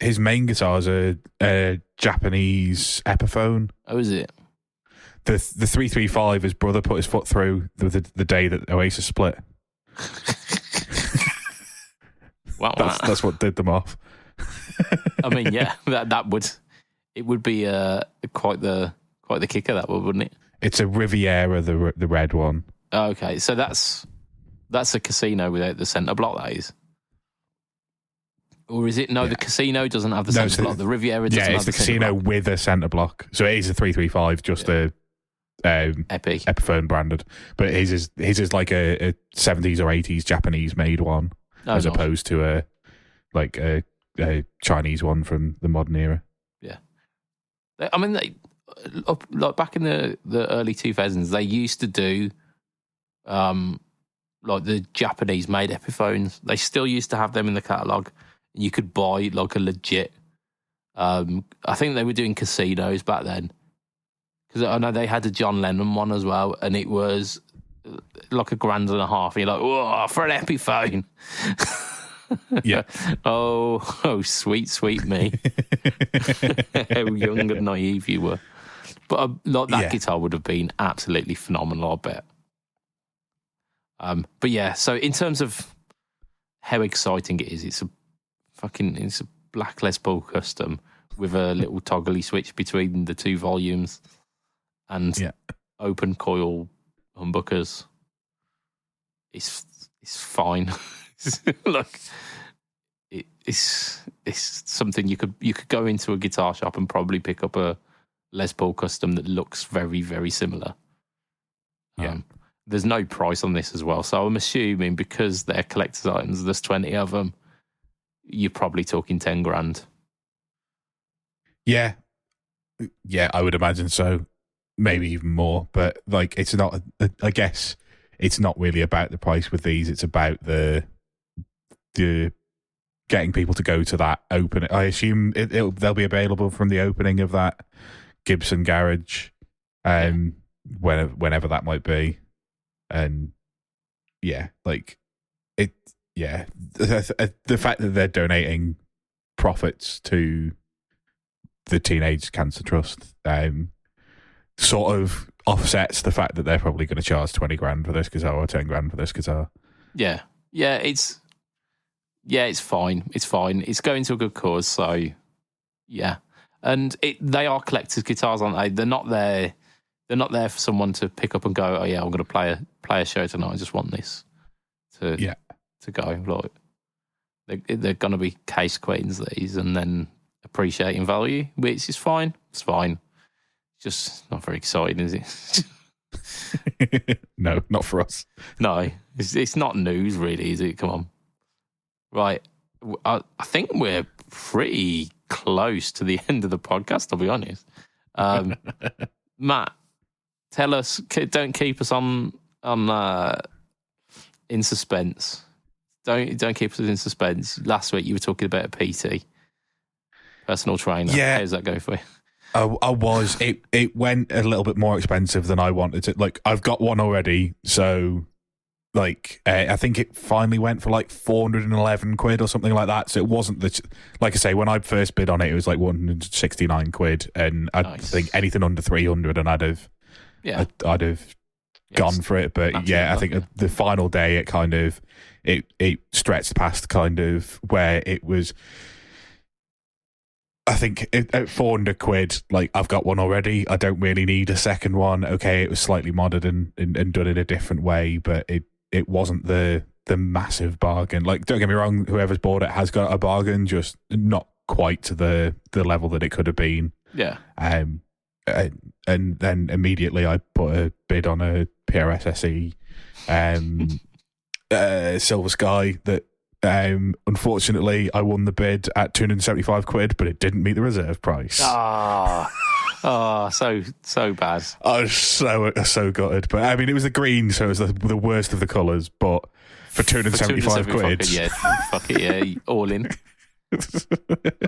his main guitar is a Japanese Epiphone. Oh, is it? The 335 his brother put his foot through the day that Oasis split. Wow, that's what did them off. I mean, yeah, that would be quite the kicker, that would, wouldn't it? It's a Riviera, the red one. Okay, so that's a Casino without the centre block, that is. Or is it? No, the Casino doesn't have the centre block. The Riviera doesn't have the it's the Casino block. with a centre block. So it is a 335, just a Epiphone branded. But his is like a 70s or 80s Japanese made one, as opposed to a Chinese one from the modern era. Yeah. I mean, like back in the early 2000s, they used to do like the Japanese made Epiphones. They still used to have them in the catalogue. You could buy like a legit. I think they were doing casinos back then, because I know they had a John Lennon one as well, and it was like $1.50. And you're like, whoa, for an Epiphone. Yeah. Oh, sweet me. How young and naive you were. But like that guitar would have been absolutely phenomenal, I bet. But yeah, so in terms of how exciting it is, it's a black Les Paul custom with a little toggly switch between the two volumes and open coil humbuckers. It's fine. Look, it's something you could go into a guitar shop and probably pick up a Les Paul custom that looks very, very similar. There's no price on this as well, so I'm assuming because they're collector's items, there's 20 of them, you're probably talking 10 grand. Yeah, I would imagine so. Maybe even more, but like it's not. I guess it's not really about the price with these. It's about the getting people to go to that opening. I assume they'll be available from the opening of that Gibson garage, whenever that might be, and the fact that they're donating profits to the Teenage Cancer Trust sort of offsets the fact that they're probably going to charge 20 grand for this guitar or 10 grand for this guitar. Yeah, it's fine. It's fine. It's going to a good cause, so yeah. And they are collector's guitars, aren't they? They're not there for someone to pick up and go, oh yeah, I'm going to play a show tonight. I just want this to go. Like they're going to be case queens, these, and then appreciating value, which is fine. It's fine. Just not very exciting, is it? No, not for us. No, it's not news, really, is it? Come on. Right. I think we're pretty close to the end of the podcast, I'll be honest. Matt, tell us, don't keep us on in suspense. Don't keep us in suspense. Last week you were talking about a PT, personal trainer. Yeah. How's that go for you? I was. It went a little bit more expensive than I wanted to. Like, I've got one already, so like I think it finally went for like 411 quid or something like that. So it wasn't like I say, when I first bid on it, it was like 169 quid, and I think anything under 300, and I'd have gone for it. But I think the final day it kind of it stretched past kind of where it was. I think at 400 quid, like, I've got one already. I don't really need a second one. Okay, it was slightly modded and done in a different way, but it wasn't the massive bargain. Like, don't get me wrong, whoever's bought it has got a bargain, just not quite to the level that it could have been. Yeah. And then immediately I put a bid on a PRS SE Silver Sky that unfortunately I won the bid at 275 quid, but it didn't meet the reserve price. So bad. I was so gutted. But I mean, it was the green, so it was the worst of the colours, but for 275 quid. Fuck it, yeah, all in.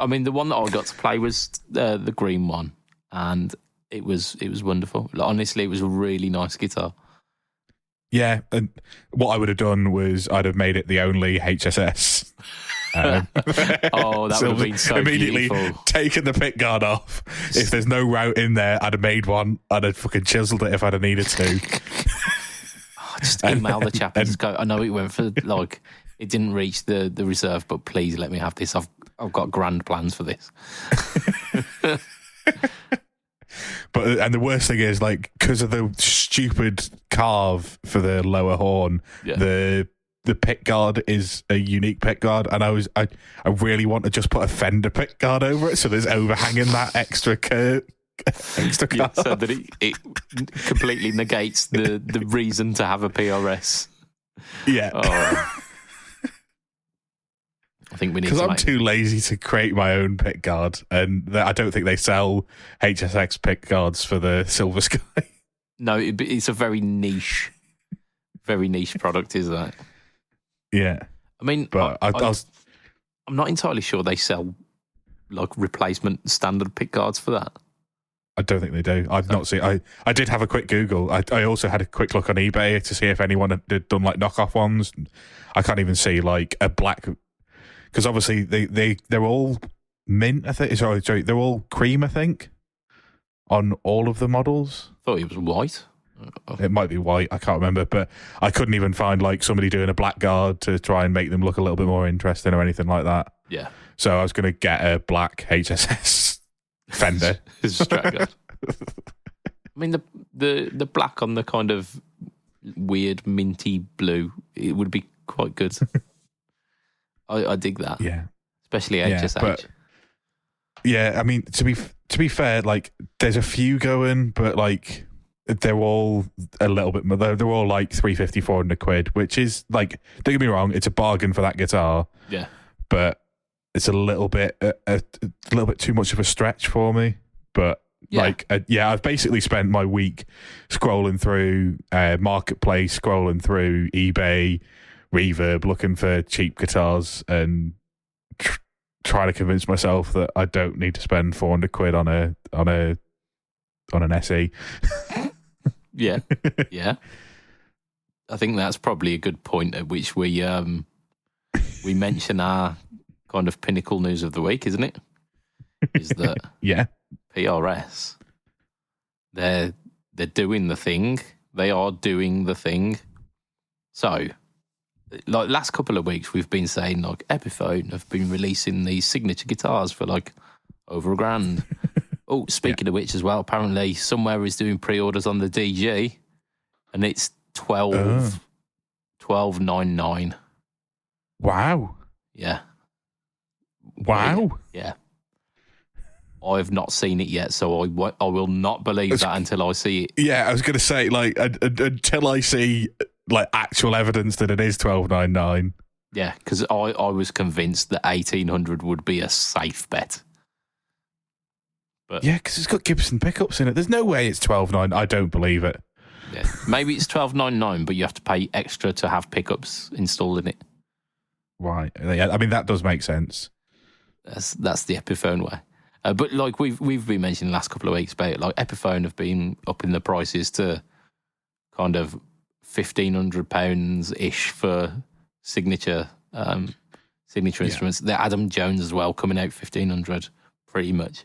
I mean, the one that I got to play was the green one, and it was wonderful. Like, honestly, it was a really nice guitar. Yeah, and what I would have done was I'd have made it the only HSS. That would have been so immediately beautiful. Taken the pick guard off. If there's no route in there, I'd have made one. I'd have fucking chiseled it if I'd have needed to. Just email the chap and just go, I know it went for, like, it didn't reach the reserve, but please let me have this. I've got grand plans for this. And the worst thing is, like, because of the stupid carve for the lower horn, the pick guard is a unique pick guard, and I really want to just put a Fender pick guard over it, so there's overhanging that extra curve. So that it completely negates the reason to have a PRS. Yeah. I think we need, because I'm too lazy to create my own pick guard, and I don't think they sell HSX pick guards for the Silver Sky. No, it's a very niche very niche product, is that? Yeah. I mean, But I'm not entirely sure they sell like replacement standard pick guards for that. I don't think they do. I've not seen. I did have a quick Google. I also had a quick look on eBay to see if anyone had done like knockoff ones. I can't even see like a black, because obviously they're all mint. I think. Sorry, they're all cream. I think on all of the models. Thought it was white. It might be white. I can't remember, but I couldn't even find like somebody doing a black guard to try and make them look a little bit more interesting or anything like that. Yeah. So I was going to get a black HSS Fender. Strat guard. I mean, the black on the kind of weird minty blue, it would be quite good. I dig that. Yeah. Especially HSH. But, yeah, I mean, to be fair, like there's a few going, but like they're all a little bit more. They're all like 350, 400 quid, which is like, don't get me wrong, it's a bargain for that guitar. Yeah. But it's a little bit too much of a stretch for me. But I've basically spent my week scrolling through Marketplace, scrolling through eBay, Reverb, looking for cheap guitars, and trying to convince myself that I don't need to spend 400 quid on an SE. Yeah, yeah. I think that's probably a good point at which we mention our kind of pinnacle news of the week, isn't it? Is that yeah, PRS? They're doing the thing. They are doing the thing. So, like last couple of weeks, we've been saying like Epiphone have been releasing these signature guitars for like over $1,000. Oh, speaking of which, as well, apparently somewhere is doing pre-orders on the DG, and it's $12.99. Wow. Yeah. Wow. Yeah. I've not seen it yet, so I will not believe that until I see it. Yeah, I was going to say, like, until I see like actual evidence that it is $12.99. Yeah, because I was convinced that 1,800 would be a safe bet. But yeah, because it's got Gibson pickups in it. There's no way it's $12.99. I don't believe it. Yeah, maybe it's $12.99, but you have to pay extra to have pickups installed in it. Right. Yeah, I mean, that does make sense. That's the Epiphone way. But like we've been mentioning the last couple of weeks about it, like Epiphone have been upping the prices to kind of £1,500 ish for signature instruments. The Adam Jones as well coming out $1,500 pretty much,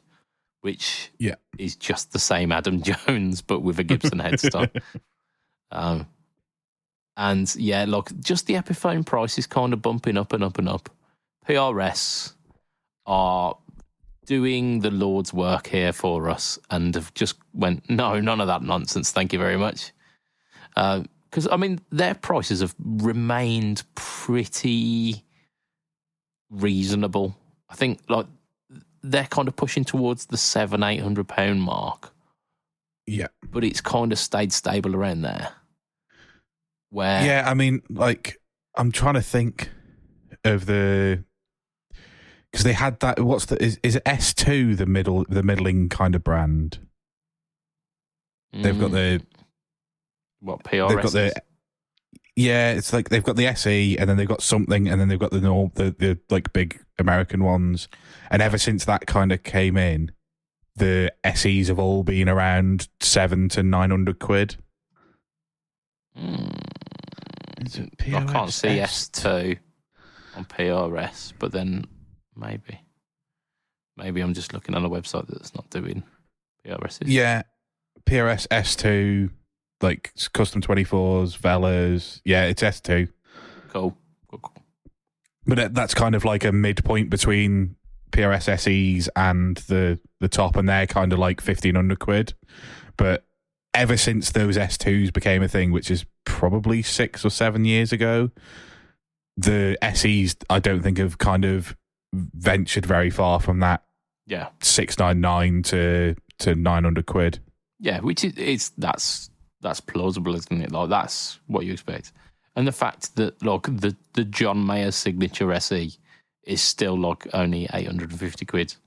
which is just the same Adam Jones but with a Gibson headstock. And yeah, look, just the Epiphone price is kind of bumping up and up and up. PRS are doing the Lord's work here for us and have just went, no, none of that nonsense, thank you very much. Because, I mean, their prices have remained pretty reasonable. I think, like, they're kind of pushing towards the £700-800 mark. Yeah. But it's kind of stayed stable around there. Where... Yeah, I mean, like, I'm trying to think of the... Because they had that. Is it S2 the middling kind of brand? They've got the what PRS? They've got the it's like they've got the SE and then they've got something and then they've got the like big American ones. And ever since that kind of came in, the SEs have all been around £700 to £900. Is it PRS? I can't see S2 on PRS, but then. Maybe I'm just looking on a website that's not doing PRSs. Yeah, PRS S2, like custom 24s, Velas. Yeah, it's S2. Cool. But that's kind of like a midpoint between PRS SEs and the top, and they're kind of like £1,500. But ever since those S2s became a thing, which is probably 6 or 7 years ago, the SEs I don't think have kind of ventured very far from that. Yeah, £699 to £900. Yeah, which is that's plausible, isn't it? Like that's what you expect. And the fact that like the John Mayer signature SE is still like only £850.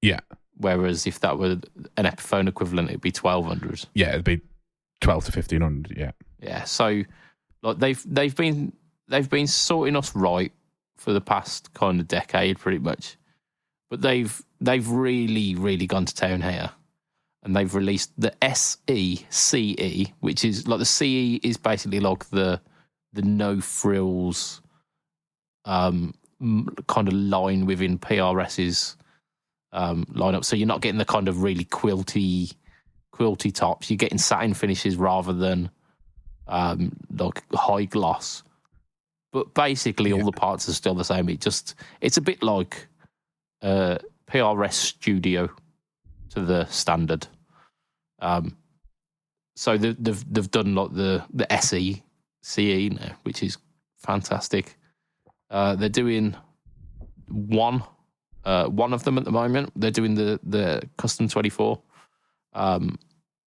Yeah. Whereas if that were an Epiphone equivalent, it'd be £1,200. Yeah, it'd be 12 to 1,500. Yeah. Yeah. So Like they've been sorting us right for the past kind of decade, pretty much. But they've really gone to town here, and they've released the SE, which is like the CE is basically like the no frills kind of line within PRS's lineup. So you're not getting the kind of really quilty tops. You're getting satin finishes rather than like high gloss. But basically, all the parts are still the same. It's a bit like PRS Studio to the standard. So they've done like the SE CE now, which is fantastic. They're doing one of them at the moment. They're doing the custom 24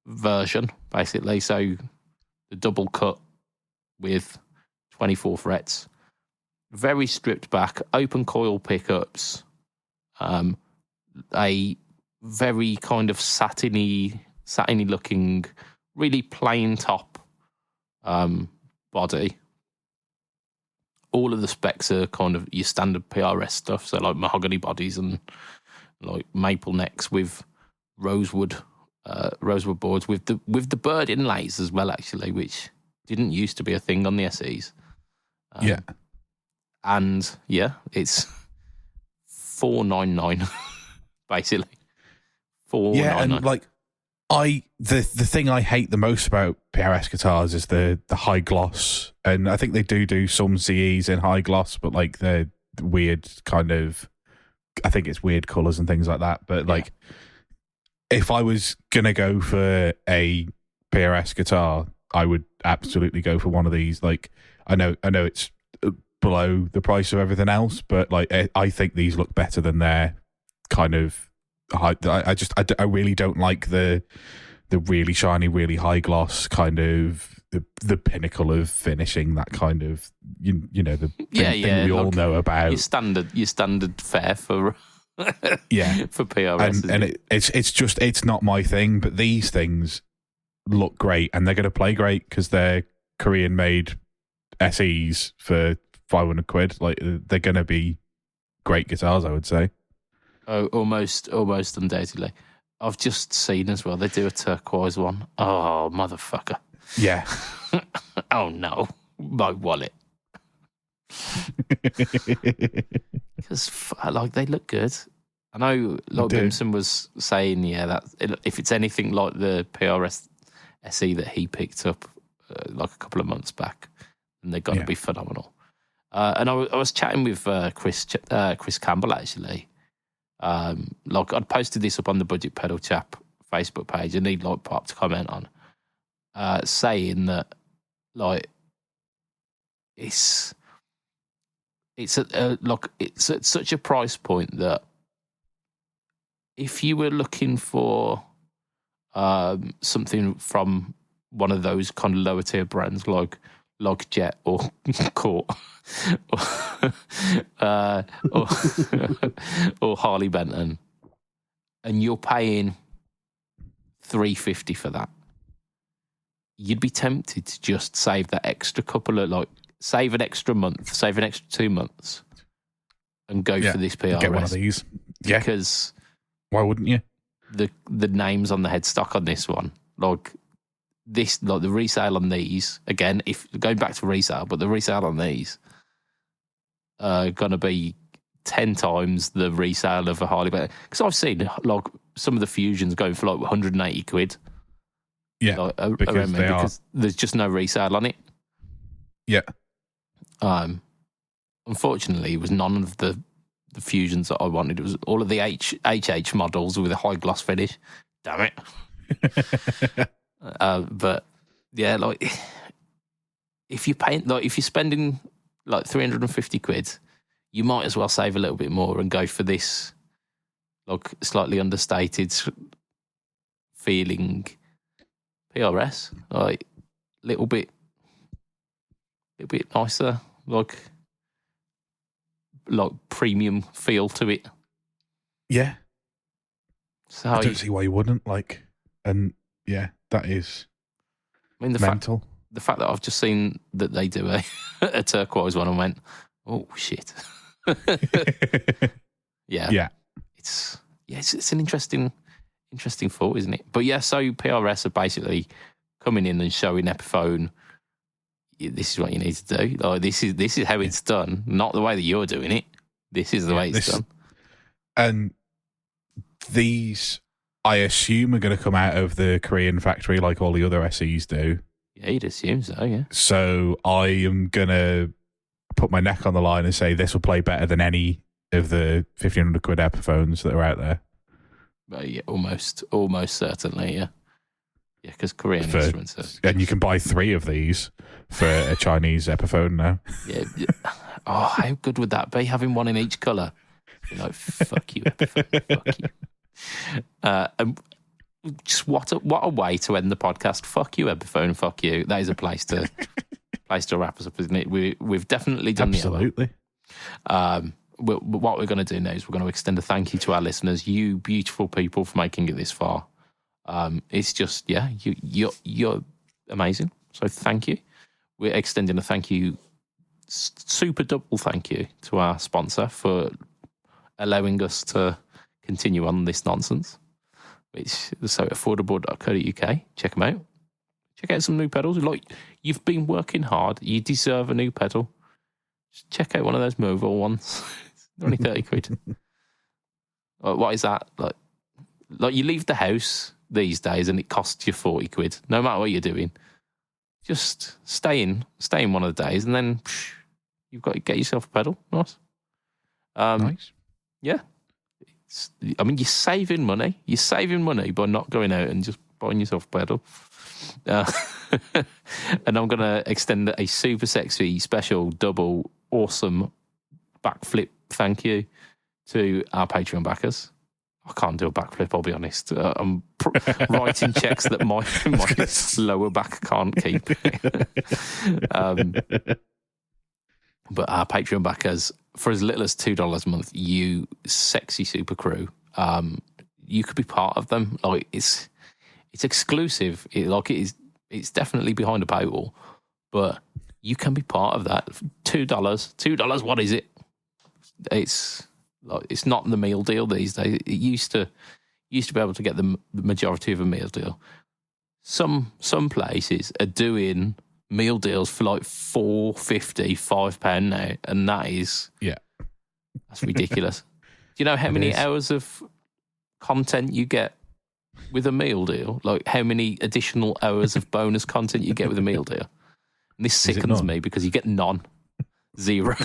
version, basically. So the double cut with 24 frets, very stripped back, open coil pickups, a very kind of satiny looking, really plain top body. All of the specs are kind of your standard PRS stuff, so like mahogany bodies and like maple necks with rosewood boards with the bird inlays as well, actually, which didn't used to be a thing on the SEs. And it's $499 basically. $499. Yeah, and like the thing I hate the most about PRS guitars is the high gloss, and I think they do some CEs in high gloss, but like the weird kind of, I think it's weird colors and things like that. But like, if I was gonna go for a PRS guitar, I would absolutely go for one of these. Like, I know it's below the price of everything else, but like I think these look better than their kind of high. I really don't like the really shiny, really high gloss kind of the pinnacle of finishing, that kind of you know the thing we all know about. Your standard fare for for PRS, and it's not my thing. But these things look great, and they're going to play great because they're Korean made SEs for £500. Like, they're going to be great guitars, I would say. Oh, almost undoubtedly. I've just seen as well, they do a turquoise one. Oh, motherfucker. Yeah. Oh, no. My wallet. Because, like, they look good. I know, like Bimson was saying, that if it's anything like the PRS SE that he picked up like a couple of months back, then they're going to be phenomenal. And I was chatting with Chris Campbell, actually. Like, I'd posted this up on the BudgetPedalChap Facebook page, and he'd like popped a comment on saying that, like, it's at such a price point that if you were looking for something from one of those kind of lower tier brands like Jet or Court or Harley Benton, and you're paying $350 for that, you'd be tempted to just save that extra couple of, like, save an extra month, save an extra 2 months, and go for this PRS. Get one of these. Yeah. Because why wouldn't you? The names on the headstock on this one, like the resale on these, again, if going back to resale, but the resale on these are gonna be 10 times the resale of a Harley Benton. Because I've seen like some of the Fusions going for like £180. Yeah, like, because there's just no resale on it. Yeah. Unfortunately, it was none of the Fusions that I wanted. It was all of the HH models with a high gloss finish. Damn it. But yeah, like, if you're spending like £350, you might as well save a little bit more and go for this, like, slightly understated feeling PRS, like little bit nicer, like premium feel to it. Yeah. So I don't see why you wouldn't, like, and yeah, that is I mean, mental. the fact that I've just seen that they do a turquoise one and went, oh shit. Yeah. It's an interesting thought, isn't it? But yeah, so PRS are basically coming in and showing Epiphone, this is what you need to do. Like, this is how it's done, not the way that you're doing it. This is the way it's done. And these, I assume, are going to come out of the Korean factory like all the other SEs do. Yeah, you'd assume so, yeah. So I am going to put my neck on the line and say this will play better than any of the 1,500 quid Epiphones that are out there. Yeah, almost certainly, yeah. Yeah, because Korean instruments are... And you can buy 3 of these for a Chinese Epiphone now. Yeah. Oh, how good would that be, having one in each colour? You're like, fuck you, Epiphone, fuck you. And just what a way to end the podcast. Fuck you, Epiphone, fuck you. That is a place to wrap us up, isn't it? We've definitely done Absolutely. the hour. What we're going to do now is we're going to extend a thank you to our listeners, you beautiful people, for making it this far. It's just, yeah, you're amazing. So thank you. We're extending a thank you, super double thank you to our sponsor for allowing us to continue on this nonsense. Which is so affordable.co.uk. Check them out. Check out some new pedals. Like, you've been working hard. You deserve a new pedal. Just check out one of those mobile ones. It's only 30 quid. Like, what is that? Like you leave the house these days and it costs you 40 quid, no matter what you're doing. Just stay in one of the days and then you've got to get yourself a pedal. Nice. Nice. Yeah. You're saving money. You're saving money by not going out and just buying yourself a pedal. And I'm going to extend a super sexy, special, double, awesome backflip thank you to our Patreon backers. I can't do a backflip, I'll be honest. I'm writing checks that my lower back can't keep. But our Patreon backers, for as little as $2 a month, you sexy super crew, you could be part of them. Like, it's exclusive. It's definitely behind a paywall, but you can be part of that. $2. What is it? It's not the meal deal these days. It used to be able to get the majority of a meal deal. Some places are doing meal deals for like £4.50, £5 now, and that's ridiculous. Do you know how many hours of content you get with a meal deal? Like, how many additional hours of bonus content you get with a meal deal? And this sickens me because you get none. 0.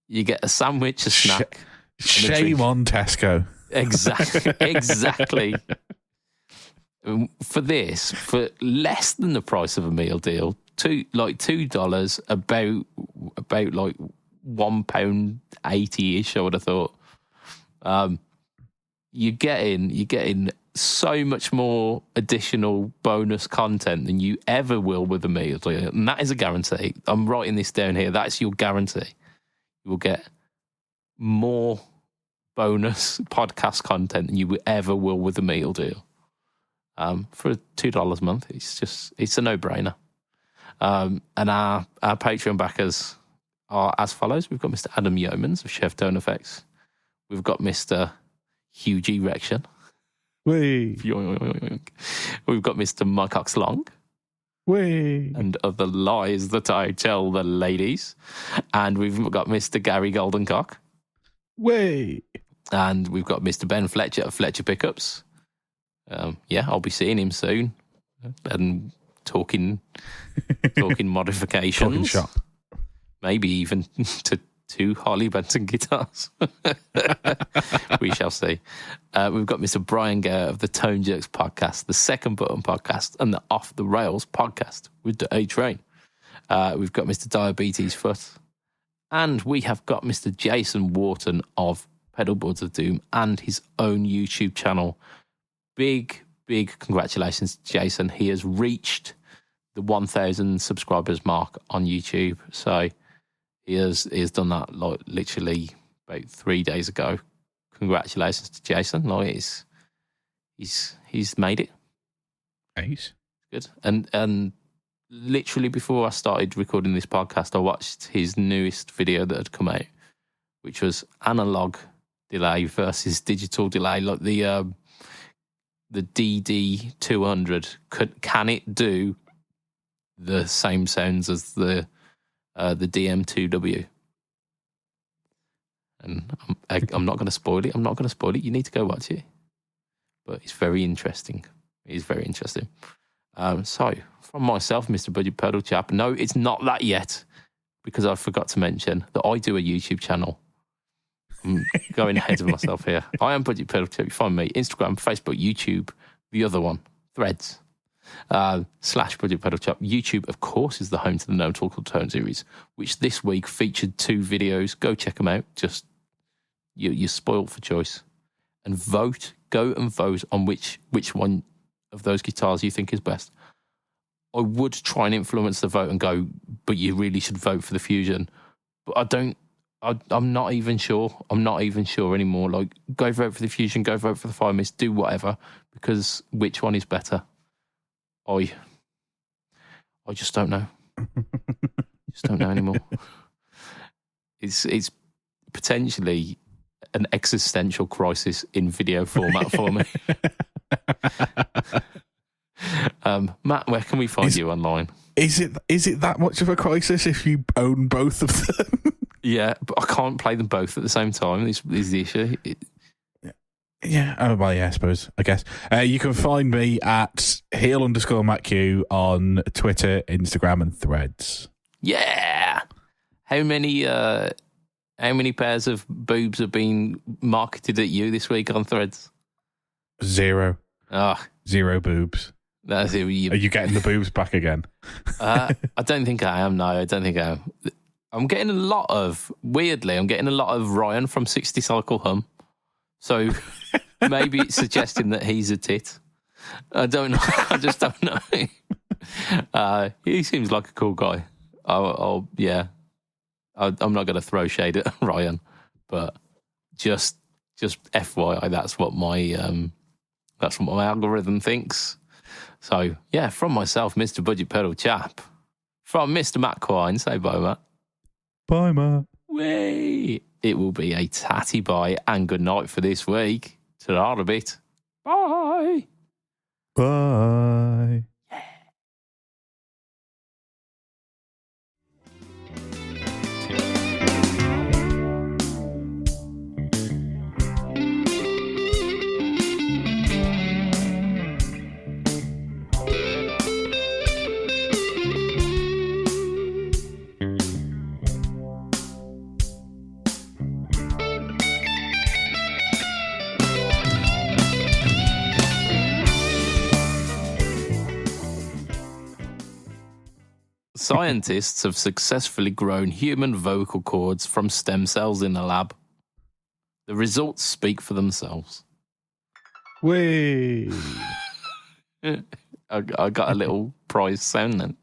You get a sandwich, a snack. Shame on Tesco. Exactly. For this, for less than the price of a meal deal, $2, about like £1.80-ish, I would have thought. You're getting so much more additional bonus content than you ever will with a meal deal, and that is a guarantee. I'm writing this down here. That's your guarantee. You will get more bonus podcast content than you ever will with a meal deal. For $2 a month, it's a no-brainer. And our Patreon backers are as follows. We've got Mr. Adam Yeomans of Chef DemonFX. We've got Mr. Hugh G. Rection. Whee. We've got Mr. Mike Oxlong. Whee. And other lies that I tell the ladies. And we've got Mr. Gary Goldencock. Whee. And we've got Mr. Ben Fletcher of Fletcher Pickups. I'll be seeing him soon and talking modifications. Talking shop. Maybe even to 2 Harley Benton guitars. We shall see. We've got Mr. Brian Gare of the Tone Jerks podcast, the Second Button podcast, and the Off the Rails podcast with the A-Train. We've got Mr. Diabetes Foot. And we have got Mr. Jason Wharton of Pedalboards of Doom and his own YouTube channel. Big congratulations to Jason. He has reached the 1,000 subscribers mark on YouTube. So he has done that like literally about 3 days ago. Congratulations to Jason. Like he's made it. Nice. Good. And literally before I started recording this podcast, I watched his newest video that had come out, which was analog delay versus digital delay, like the DD200. Can it do the same sounds as the DM2W? And I'm not going to spoil it. I'm not going to spoil it. You need to go watch it. But it's very interesting. It is very interesting. So, from myself, Mr. BudgetPedalChap, no, it's not that yet, because I forgot to mention that I do a YouTube channel. I'm going ahead of myself here. I am BudgetPedalChap. You find me Instagram, Facebook, YouTube, the other one, Threads, /BudgetPedalChap. YouTube, of course, is the home to the No Talk or Tone series, which this week featured 2 videos. Go check them out. Just, you're spoiled for choice. And vote. Go and vote on which one of those guitars you think is best. I would try and influence the vote and go, but you really should vote for the Fusion. But I'm not even sure. I'm not even sure anymore. Like, go vote for the Fusion, go vote for the Fire Mist, do whatever, because which one is better? I just don't know. Just don't know anymore. It's potentially an existential crisis in video format for me. Matt, where can we find you online? Is it that much of a crisis if you own both of them? Yeah, but I can't play them both at the same time. Is the issue. Yeah, oh, well, yeah, I guess. You can find me at heel_MattQ on Twitter, Instagram, and Threads. Yeah. How many pairs of boobs have been marketed at you this week on Threads? 0. Ah, 0 boobs. That's it. Are you getting the boobs back again? I don't think I am. No, I don't think I am. I'm getting a lot of Ryan from 60 Cycle Hum. So maybe it's suggesting that he's a tit. I don't know. I just don't know. He seems like a cool guy. Yeah. I'm not going to throw shade at Ryan, but just FYI, that's what my algorithm thinks. So yeah, from myself, Mr. BudgetPedalChap, from Mr. Matt Quine, say bye, Matt. Bye, Matt. Way. It will be a tatty bye and good night for this week. Ta-ra a bit. Bye. Bye. Scientists have successfully grown human vocal cords from stem cells in a lab. The results speak for themselves. Whee! I got a little prize sound then.